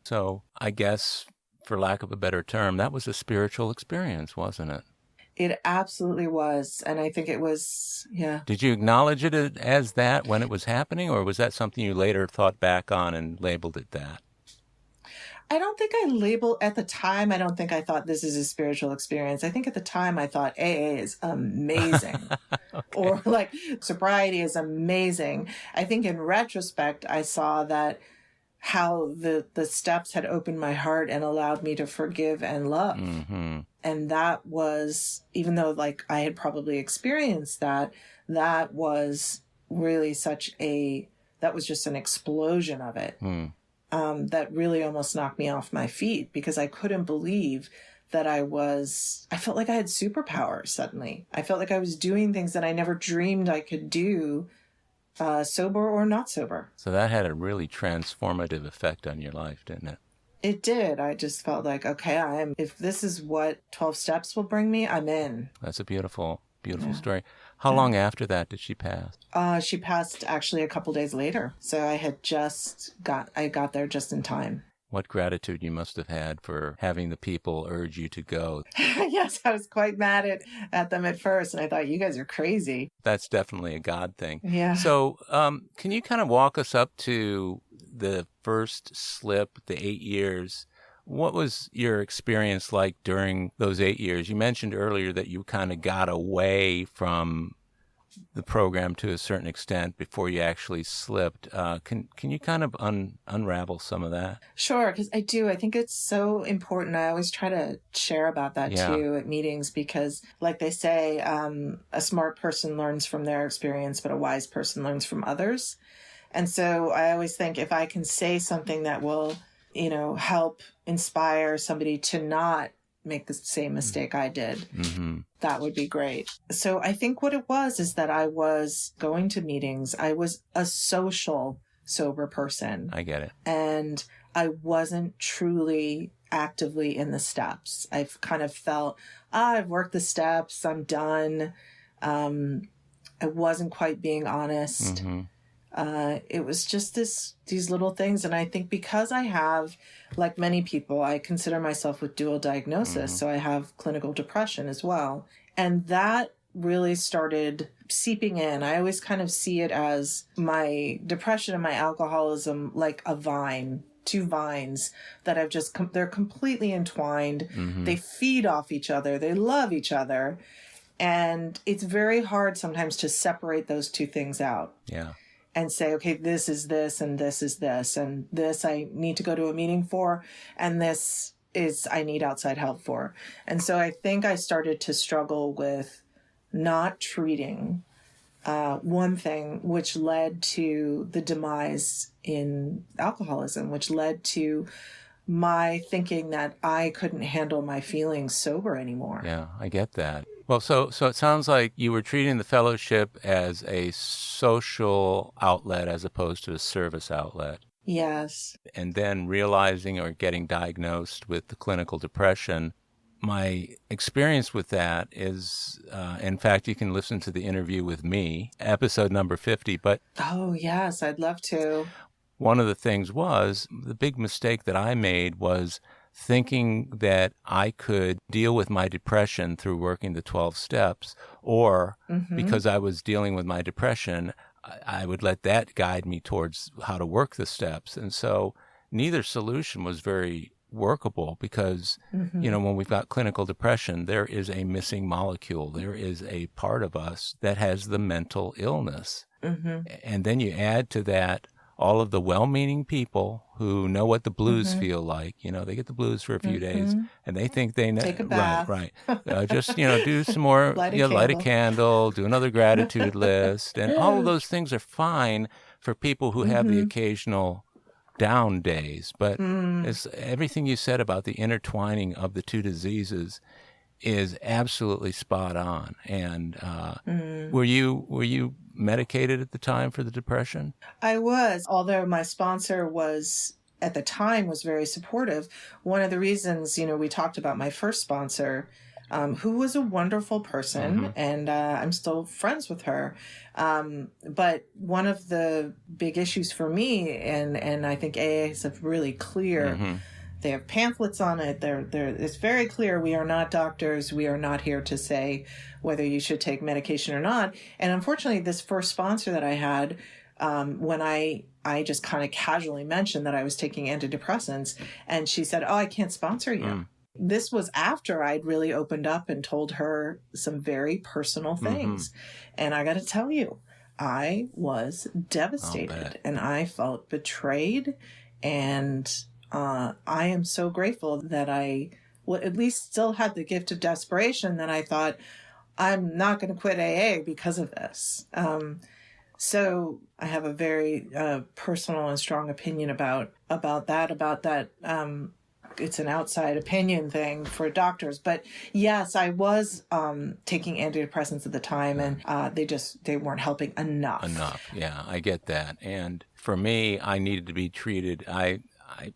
So I guess, for lack of a better term, that was a spiritual experience, wasn't it? It absolutely was. And I think it was, yeah. Did you acknowledge it as that when it was happening, or was that something you later thought back on and labeled it that? I don't think at the time, I don't think I thought this is a spiritual experience. I think at the time I thought AA is amazing. Or like sobriety is amazing. I think in retrospect, I saw that how the steps had opened my heart and allowed me to forgive and love. And that was, even though like I had probably experienced that was really that was just an explosion of it. That really almost knocked me off my feet because I couldn't believe that I felt like I had superpowers suddenly. I felt like I was doing things that I never dreamed I could do, sober or not sober. So that had a really transformative effect on your life, didn't it? It did. I just felt like, okay, if this is what 12 steps will bring me, I'm in. That's a beautiful Beautiful story. How long after that did she pass? She passed actually a couple days later. So I got there just in time. What gratitude you must have had for having the people urge you to go. Yes, I was quite mad at them at first, and I thought, you guys are crazy. That's definitely a God thing. Yeah. So can you kind of walk us up to the first slip, the 8 years? What was your experience like during those 8 years? You mentioned earlier that you kind of got away from the program to a certain extent before you actually slipped. Can you kind of unravel some of that? Sure, because I do. I think it's so important. I always try to share about that too at meetings because, like they say, a smart person learns from their experience, but a wise person learns from others. And so I always think if I can say something that will, help inspire somebody to not make the same mistake I did, that would be great. So I think what it was is that I was going to meetings. I was a social, sober person. I get it. And I wasn't truly actively in the steps. I've kind of felt, I've worked the steps. I'm done. I wasn't quite being honest. It was just these little things. And I think because I have, like many people, I consider myself with dual diagnosis. So I have clinical depression as well. And that really started seeping in. I always kind of see it as my depression and my alcoholism like a vine, two vines that have they're completely entwined. They feed off each other. They love each other. And it's very hard sometimes to separate those two things out. Yeah. And say, okay, this is this and this is this. And this I need to go to a meeting for. And this is I need outside help for. And so I think I started to struggle with not treating one thing, which led to the demise in alcoholism, which led to my thinking that I couldn't handle my feelings sober anymore. Yeah, I get that. Well, so it sounds like you were treating the fellowship as a social outlet as opposed to a service outlet. Yes. And then realizing or getting diagnosed with the clinical depression. My experience with that is, in fact, you can listen to the interview with me, episode number 50. But oh, yes, I'd love to. One of the things was the big mistake that I made was thinking that I could deal with my depression through working the 12 steps, or because I was dealing with my depression, I would let that guide me towards how to work the steps. And so neither solution was very workable because, when we've got clinical depression, there is a missing molecule. There is a part of us that has the mental illness. And then you add to that all of the well-meaning people who know what the blues feel like. They get the blues for a few days and they think they know. Take a bath. Right. Just, do some more, light a candle, do another gratitude list. And all of those things are fine for people who have the occasional down days. But it's everything you said about the intertwining of the two diseases is absolutely spot on. And were you medicated at the time for the depression? I was, although my sponsor was at the time was very supportive. One of the reasons, we talked about my first sponsor, who was a wonderful person, and I'm still friends with her. But one of the big issues for me, and I think AA is really clear. They have pamphlets on it. It's very clear we are not doctors. We are not here to say whether you should take medication or not. And unfortunately, this first sponsor that I had, when I just kind of casually mentioned that I was taking antidepressants, and she said, "Oh, I can't sponsor you." This was after I'd really opened up and told her some very personal things. And I got to tell you, I was devastated and I felt betrayed. And I am so grateful that I at least still had the gift of desperation that I thought, I'm not going to quit AA because of this. So I have a very personal and strong opinion about that. It's an outside opinion thing for doctors. But yes, I was taking antidepressants at the time, and they weren't helping enough. Yeah, I get that. And for me, I needed to be treated. I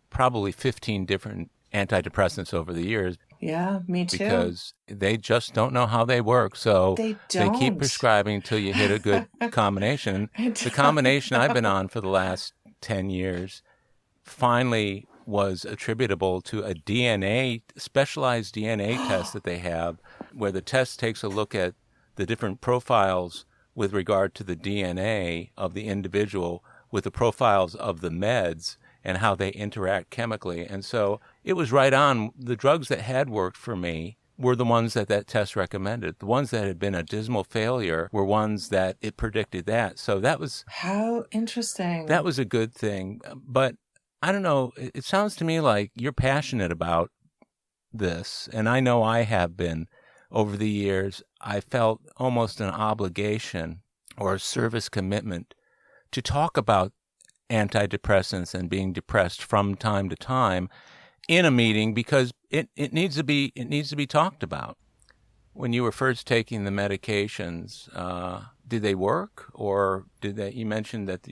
probably 15 different antidepressants over the years. Yeah, me too. Because they just don't know how they work. So they keep prescribing until you hit a good combination. The combination I've been on for the last 10 years finally was attributable to a specialized DNA test that they have, where the test takes a look at the different profiles with regard to the DNA of the individual with the profiles of the meds and how they interact chemically. And so it was right on. The drugs that had worked for me were the ones that test recommended. The ones that had been a dismal failure were ones that it predicted that. So that was... How interesting. That was a good thing. But I don't know, it sounds to me like you're passionate about this, and I know I have been over the years. I felt almost an obligation or a service commitment to talk about antidepressants and being depressed from time to time in a meeting, because it needs to be talked about. When you were first taking the medications, did they work, or you mentioned that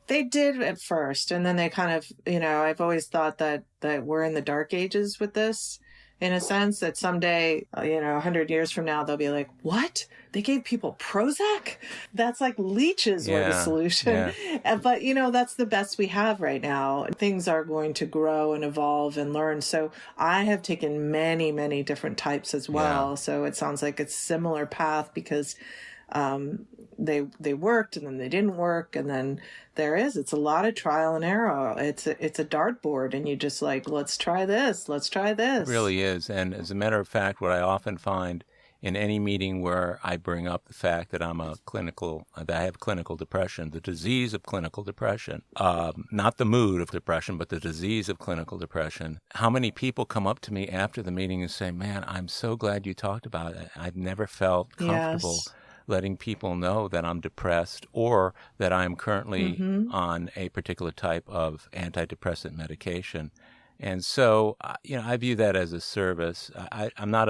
they did at first, and then they kind of, I've always thought that we're in the dark ages with this, in a sense, that someday, 100 years from now, they'll be like, what? They gave people Prozac? That's like leeches were the solution. Yeah. But, that's the best we have right now. Things are going to grow and evolve and learn. So I have taken many, many different types as well. Yeah. So it sounds like it's a similar path, because they worked, and then they didn't work, and then it's a lot of trial and error. It's a dartboard, and you just like, let's try this. It really is. And as a matter of fact, what I often find in any meeting where I bring up the fact that that I have clinical depression, the disease of clinical depression, not the mood of depression, but the disease of clinical depression, how many people come up to me after the meeting and say, man, I'm so glad you talked about it. I've never felt comfortable letting people know that I'm depressed, or that I'm currently on a particular type of antidepressant medication. And so, I view that as a service. I'm not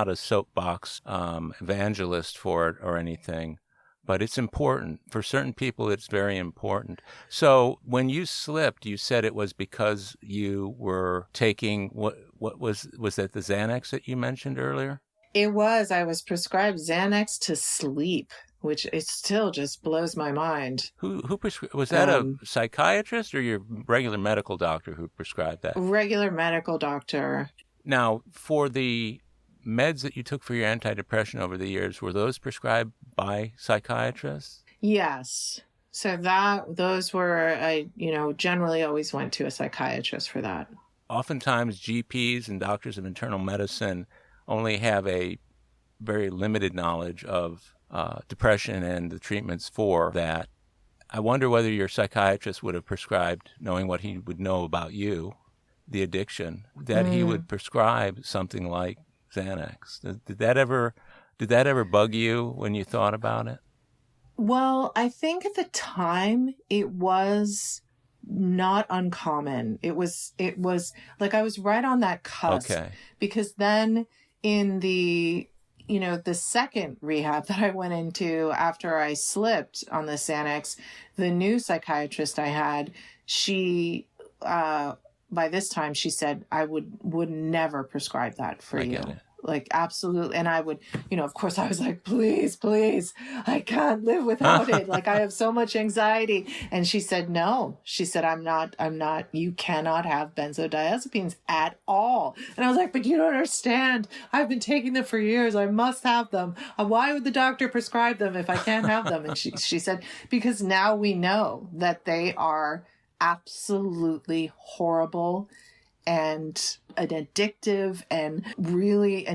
a soapbox evangelist for it or anything, but it's important. For certain people, it's very important. So when you slipped, you said it was because you were taking, what was that the Xanax that you mentioned earlier? It was. I was prescribed Xanax to sleep, which it still just blows my mind. Who prescribed? Was that a psychiatrist or your regular medical doctor who prescribed that? Regular medical doctor. Now, for the meds that you took for your antidepressant over the years, were those prescribed by psychiatrists? Yes. So those were, I generally always went to a psychiatrist for that. Oftentimes, GPs and doctors of internal medicine only have a very limited knowledge of depression and the treatments for that. I wonder whether your psychiatrist would have prescribed, knowing what he would know about you, the addiction, that he would prescribe something like Xanax. Did that ever bug you when you thought about it? Well, I think at the time it was not uncommon. It was like I was right on that cusp. Okay. Because then in the second rehab that I went into after I slipped on the Xanax, the new psychiatrist I had, she, by this time she said, I would never prescribe that for you. Get it. Like, absolutely. And I would, of course I was like, please, I can't live without it. Like, I have so much anxiety. And she said, no, I'm not, you cannot have benzodiazepines at all. And I was like, but you don't understand. I've been taking them for years. I must have them. Why would the doctor prescribe them if I can't have them? And she said, because now we know that they are absolutely horrible and an addictive, and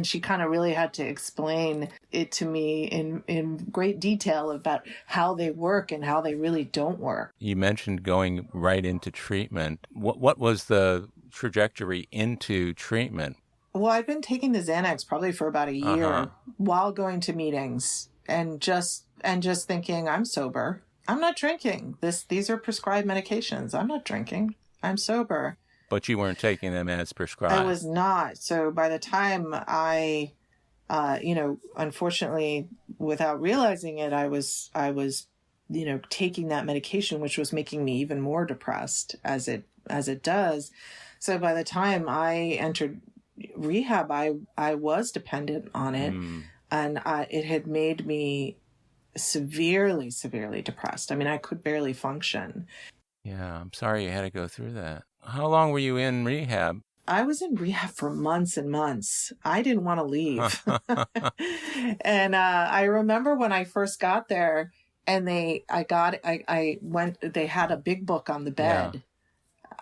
she kind of really had to explain it to me in great detail about how they work and how they really don't work. You mentioned going right into treatment. What was the trajectory into treatment? Well, I've been taking the Xanax probably for about a year while going to meetings, and just thinking, I'm sober. I'm not drinking. These are prescribed medications. I'm not drinking. I'm sober. But you weren't taking them as prescribed. I was not. So by the time I, unfortunately, without realizing it, I was, taking that medication, which was making me even more depressed as it does. So by the time I entered, rehab, I was dependent on it, and it had made me severely, severely depressed. I mean, I could barely function. Yeah, I'm sorry you had to go through that. How long were you in rehab? I was in rehab for months and months. I didn't want to leave. And I remember when I first got there, and they had a big book on the bed. Yeah.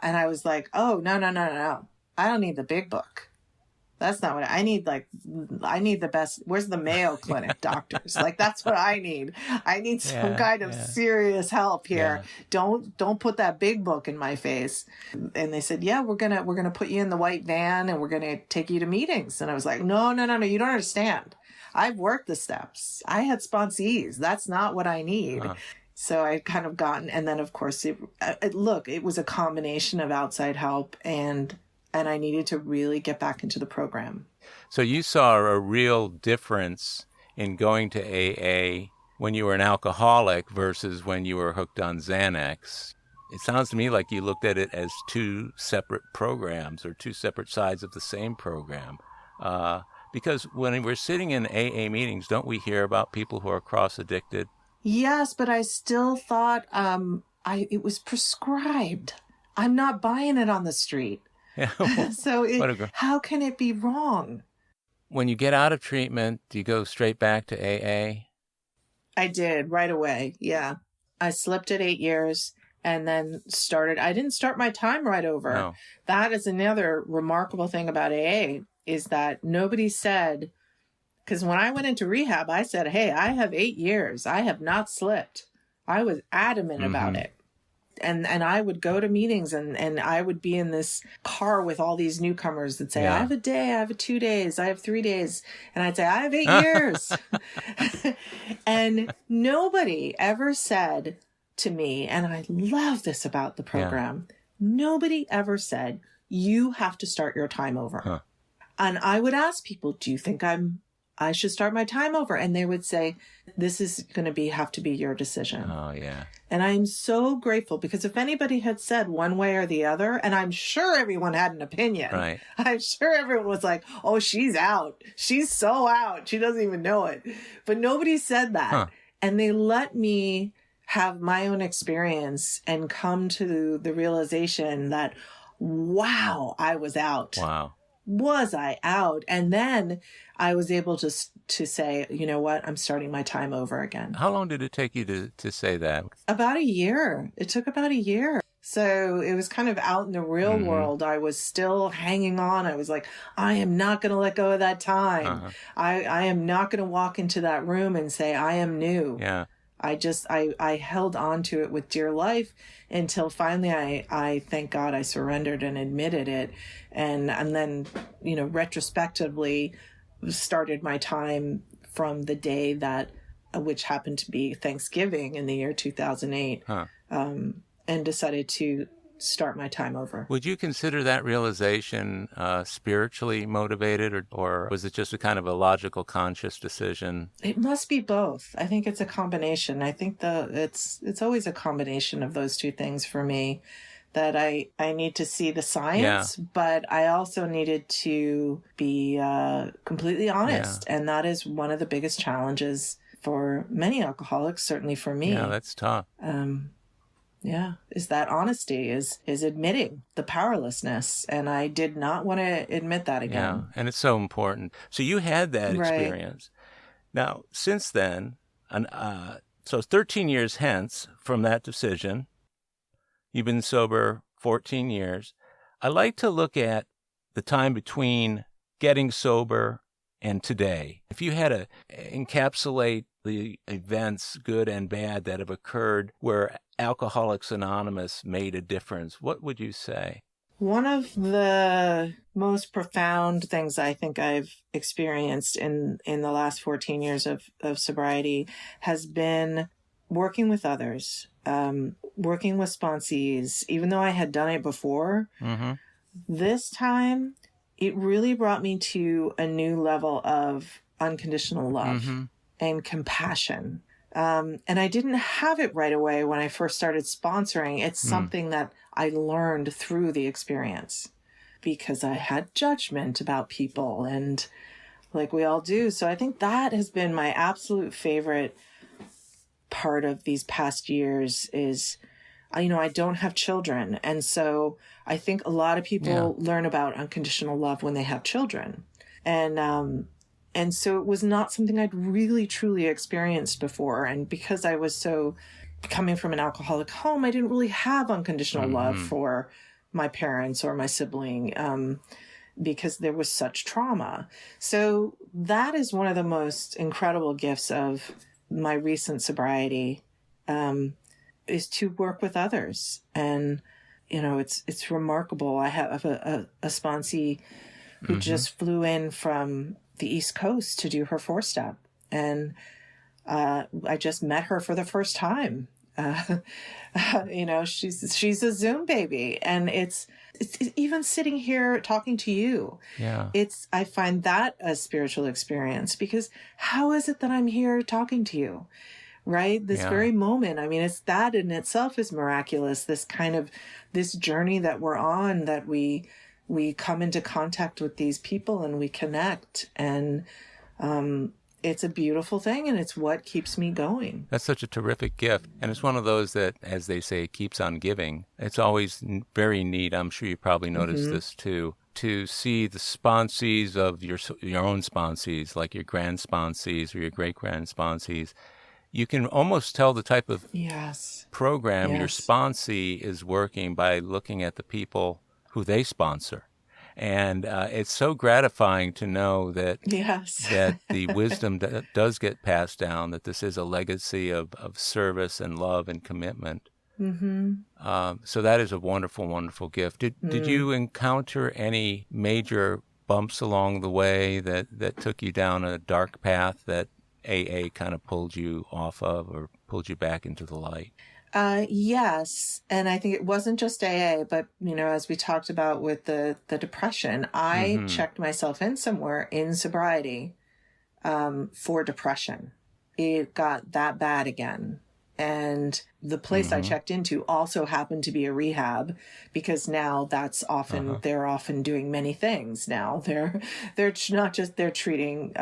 And I was like, oh, no. I don't need the big book. That's not what I need. I need the best. Where's the Mayo Clinic doctors? That's what I need. I need some kind of serious help here. Yeah. Don't put that big book in my face. And they said, yeah, we're gonna put you in the white van and we're gonna take you to meetings. And I was like, no, you don't understand. I've worked the steps. I had sponsees. That's not what I need. Huh. So I kind of gotten, and then of course it was a combination of outside help and I needed to really get back into the program. So you saw a real difference in going to AA when you were an alcoholic versus when you were hooked on Xanax. It sounds to me like you looked at it as two separate programs or two separate sides of the same program. Because when we're sitting in AA meetings, don't we hear about people who are cross-addicted? Yes, but I still thought it was prescribed. I'm not buying it on the street. Yeah. So how can it be wrong? When you get out of treatment, do you go straight back to AA? I did right away. Yeah. I slipped at 8 years and then I didn't start my time right over. No. That is another remarkable thing about AA is that nobody said, because when I went into rehab, I said, hey, I have 8 years. I have not slipped. I was adamant about it. And I would go to meetings and I would be in this car with all these newcomers that say, I have a day, I have 2 days, I have 3 days. And I'd say, I have 8 years. And nobody ever said to me, and I love this about the program, nobody ever said, you have to start your time over. Huh. And I would ask people, do you think I should start my time over? And they would say, this is going to have to be your decision. Oh, yeah. And I'm so grateful because if anybody had said one way or the other, and I'm sure everyone had an opinion. Right. I'm sure everyone was like, oh, she's out. She's so out. She doesn't even know it. But nobody said that. Huh. And they let me have my own experience and come to the realization that, wow, I was out. Wow. Was I out? And then I was able to say, you know what? I'm starting my time over again. How long did it take you to say that? About a year. It took about a year. So it was kind of out in the real world. I was still hanging on. I was like, I am not going to let go of that time. Uh-huh. I am not going to walk into that room and say, I am new. Yeah. I held on to it with dear life until finally I thank God I surrendered and admitted it. And then, retrospectively started my time from the day which happened to be Thanksgiving in the year 2008, and decided to start my time over. Would you consider that realization spiritually motivated, or was it just a kind of a logical, conscious decision? It must be both. I think it's a combination. I think it's always a combination of those two things for me, that I need to see the science, but I also needed to be completely honest. Yeah. And that is one of the biggest challenges for many alcoholics, certainly for me. Yeah, that's tough. Is that honesty, is admitting the powerlessness. And I did not want to admit that again. Yeah, and it's so important. So you had that experience. Right. Now, since then, so 13 years hence from that decision, you've been sober 14 years. I like to look at the time between getting sober and today. If you had to encapsulate the events, good and bad, that have occurred where Alcoholics Anonymous made a difference, what would you say? One of the most profound things I think I've experienced in the last 14 years of sobriety has been working with others, working with sponsees. Even though I had done it before, this time it really brought me to a new level of unconditional love and compassion. And I didn't have it right away when I first started sponsoring. It's something that I learned through the experience, because I had judgment about people, and like we all do. So I think that has been my absolute favorite part of these past years is, I don't have children. And so I think a lot of people learn about unconditional love when they have children. And so it was not something I'd really truly experienced before. And because I was coming from an alcoholic home, I didn't really have unconditional love for my parents or my sibling, because there was such trauma. So that is one of the most incredible gifts of my recent sobriety, is to work with others. And, it's remarkable. I have a sponsee who just flew in from the East Coast to do her 4-step. And I just met her for the first time. She's a Zoom baby. And it's even sitting here talking to you. Yeah. I find that a spiritual experience, because how is it that I'm here talking to you? Right? This very moment. I mean, it's that in itself is miraculous. This journey that we're on, that we come into contact with these people and we connect, and it's a beautiful thing, and it's what keeps me going. That's such a terrific gift. And it's one of those that, as they say, keeps on giving. It's always very neat. I'm sure you probably noticed this too, to see the sponsees of your own sponsees, like your grand sponsees or your great-grand sponsees. You can almost tell the type of program your sponsee is working by looking at the people who they sponsor. And it's so gratifying to know that that the wisdom does get passed down, that this is a legacy of service and love and commitment. So that is a wonderful, wonderful gift. Did you encounter any major bumps along the way that took you down a dark path that AA kind of pulled you off of or pulled you back into the light? Yes. And I think it wasn't just AA, but, as we talked about with the depression, I checked myself in somewhere in sobriety, for depression. It got that bad again. And the place I checked into also happened to be a rehab, because now that's often, they're often doing many things now. They're not just, they're treating,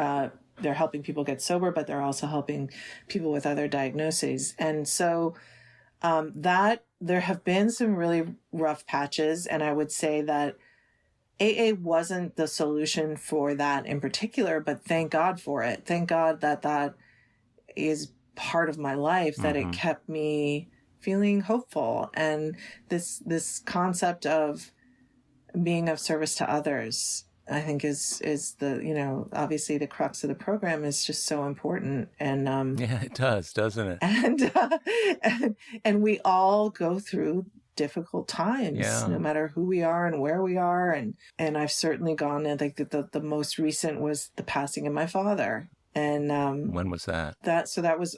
they're helping people get sober, but they're also helping people with other diagnoses. And so, that there have been some really rough patches, and I would say that AA wasn't the solution for that in particular, but thank God for it. Thank God that is part of my life, that it kept me feeling hopeful. And this concept of being of service to others, I think is the, obviously the crux of the program is just so important. And, it does, doesn't it? And we all go through difficult times, no matter who we are and where we are. And I've certainly gone, I think that the most recent was the passing of my father. And, when was that? That was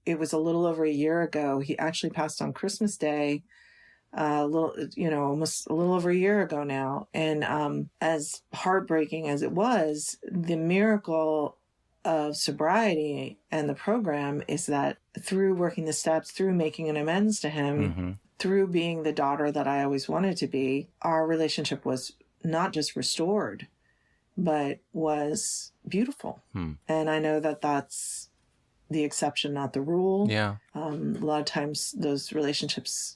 it was a little over a year ago. He actually passed on Christmas Day. Almost a little over a year ago now. And as heartbreaking as it was, the miracle of sobriety and the program is that through working the steps, through making an amends to him, through being the daughter that I always wanted to be, our relationship was not just restored, but was beautiful. And I know that that's the exception, not the rule. Yeah. A lot of times those relationships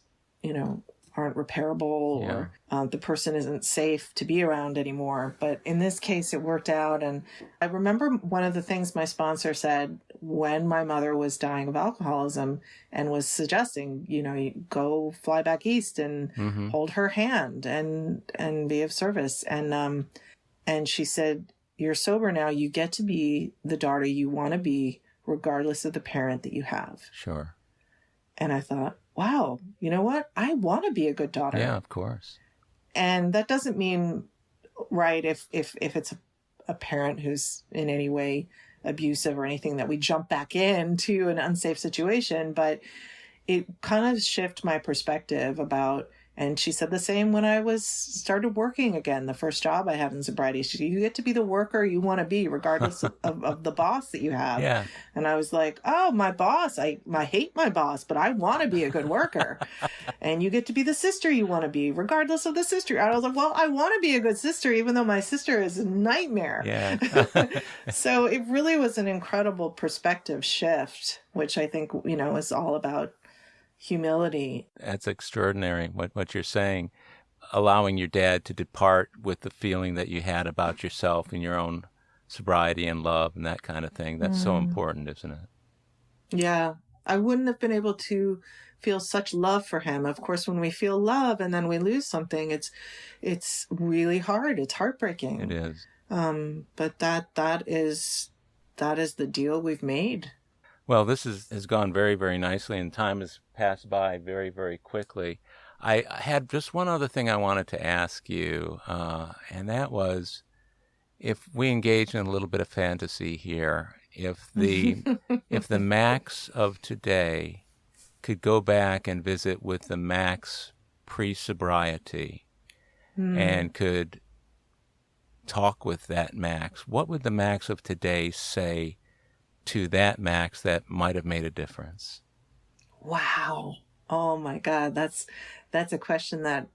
aren't repairable, or the person isn't safe to be around anymore. But in this case, it worked out. And I remember one of the things my sponsor said when my mother was dying of alcoholism and was suggesting, you go fly back east and hold her hand and be of service. And she said, "You're sober now. You get to be the daughter you want to be, regardless of the parent that you have." Sure. And I thought, wow, you know what? I want to be a good daughter. Yeah, of course. And that doesn't mean, right, if it's a parent who's in any way abusive or anything, that we jump back into an unsafe situation. But it kind of shifted my perspective about, And she said the same when I started working again, the first job I had in sobriety. She said, you get to be the worker you want to be, regardless of the boss that you have. Yeah. And I was like, oh, my boss, I hate my boss, but I want to be a good worker. And you get to be the sister you want to be, regardless of the sister. And I was like, well, I want to be a good sister, even though my sister is a nightmare. Yeah. So it really was an incredible perspective shift, which I think, is all about humility. That's extraordinary, what you're saying, allowing your dad to depart with the feeling that you had about yourself and your own sobriety and love and that kind of thing. That's so important, isn't it? Yeah. I wouldn't have been able to feel such love for him. Of course, when we feel love and then we lose something, it's really hard. It's heartbreaking. It is. But that is the deal we've made. Well, this has gone very, very nicely, and time has passed by very, very quickly. I had just one other thing I wanted to ask you, and that was, if we engage in a little bit of fantasy here, if the Max of today could go back and visit with the Max pre-sobriety and could talk with that Max, what would the Max of today say to that Max that might have made a difference? Wow. Oh my God. That's a question that,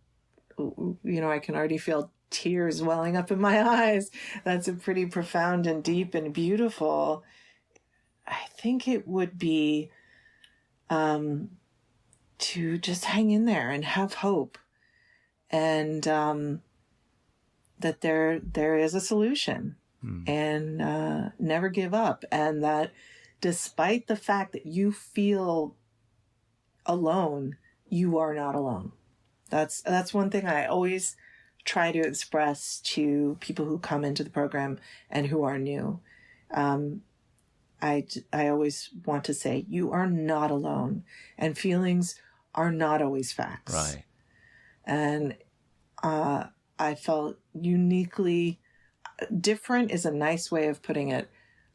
I can already feel tears welling up in my eyes. That's a pretty profound and deep and beautiful. I think it would be, to just hang in there and have hope, and, that there is a solution. And never give up. And that despite the fact that you feel alone, you are not alone. That's one thing I always try to express to people who come into the program and who are new. I always want to say, you are not alone, and feelings are not always facts. Right. And I felt uniquely different is a nice way of putting it.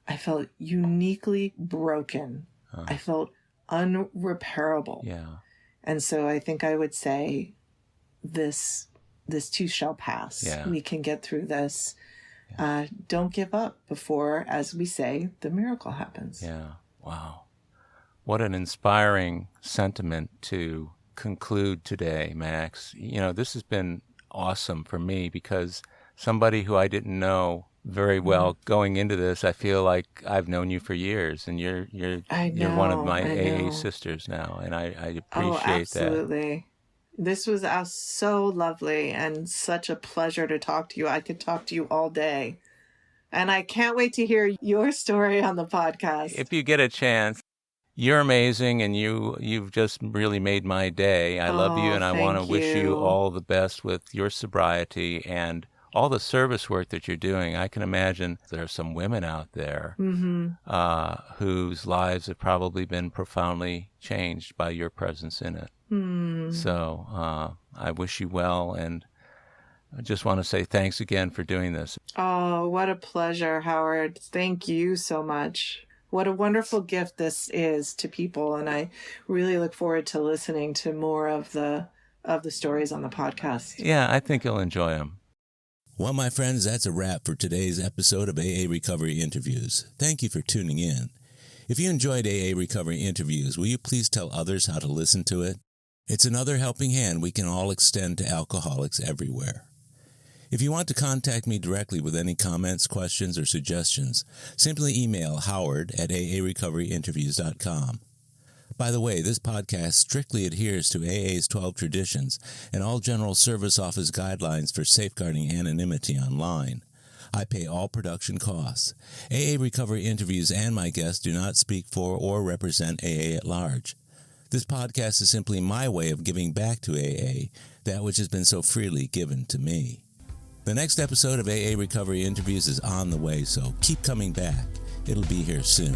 I felt uniquely broken. I felt unrepairable. Yeah. And so I think I would say this too shall pass. Yeah. We can get through this. Yeah. Don't give up before, as we say, the miracle happens. Yeah. Wow. What an inspiring sentiment to conclude today, Max. This has been awesome for me, because somebody who I didn't know very well going into this, I feel like I've known you for years, and you're one of my AA sisters now, and I appreciate that. Absolutely. This was so lovely and such a pleasure to talk to you. I could talk to you all day, and I can't wait to hear your story on the podcast. If you get a chance, you're amazing, and you've just really made my day. I love you, and I want to wish you all the best with your sobriety and all the service work that you're doing. I can imagine there are some women out there whose lives have probably been profoundly changed by your presence in it. So I wish you well, and I just want to say thanks again for doing this. Oh, what a pleasure, Howard. Thank you so much. What a wonderful gift this is to people, and I really look forward to listening to more of the stories on the podcast. Yeah, I think you'll enjoy them. Well, my friends, that's a wrap for today's episode of AA Recovery Interviews. Thank you for tuning in. If you enjoyed AA Recovery Interviews, will you please tell others how to listen to it? It's another helping hand we can all extend to alcoholics everywhere. If you want to contact me directly with any comments, questions, or suggestions, simply email howard@aarecoveryinterviews.com. By the way, this podcast strictly adheres to AA's 12 traditions and all General Service Office guidelines for safeguarding anonymity online. I pay all production costs. AA Recovery Interviews and my guests do not speak for or represent AA at large. This podcast is simply my way of giving back to AA that which has been so freely given to me. The next episode of AA Recovery Interviews is on the way, so keep coming back. It'll be here soon.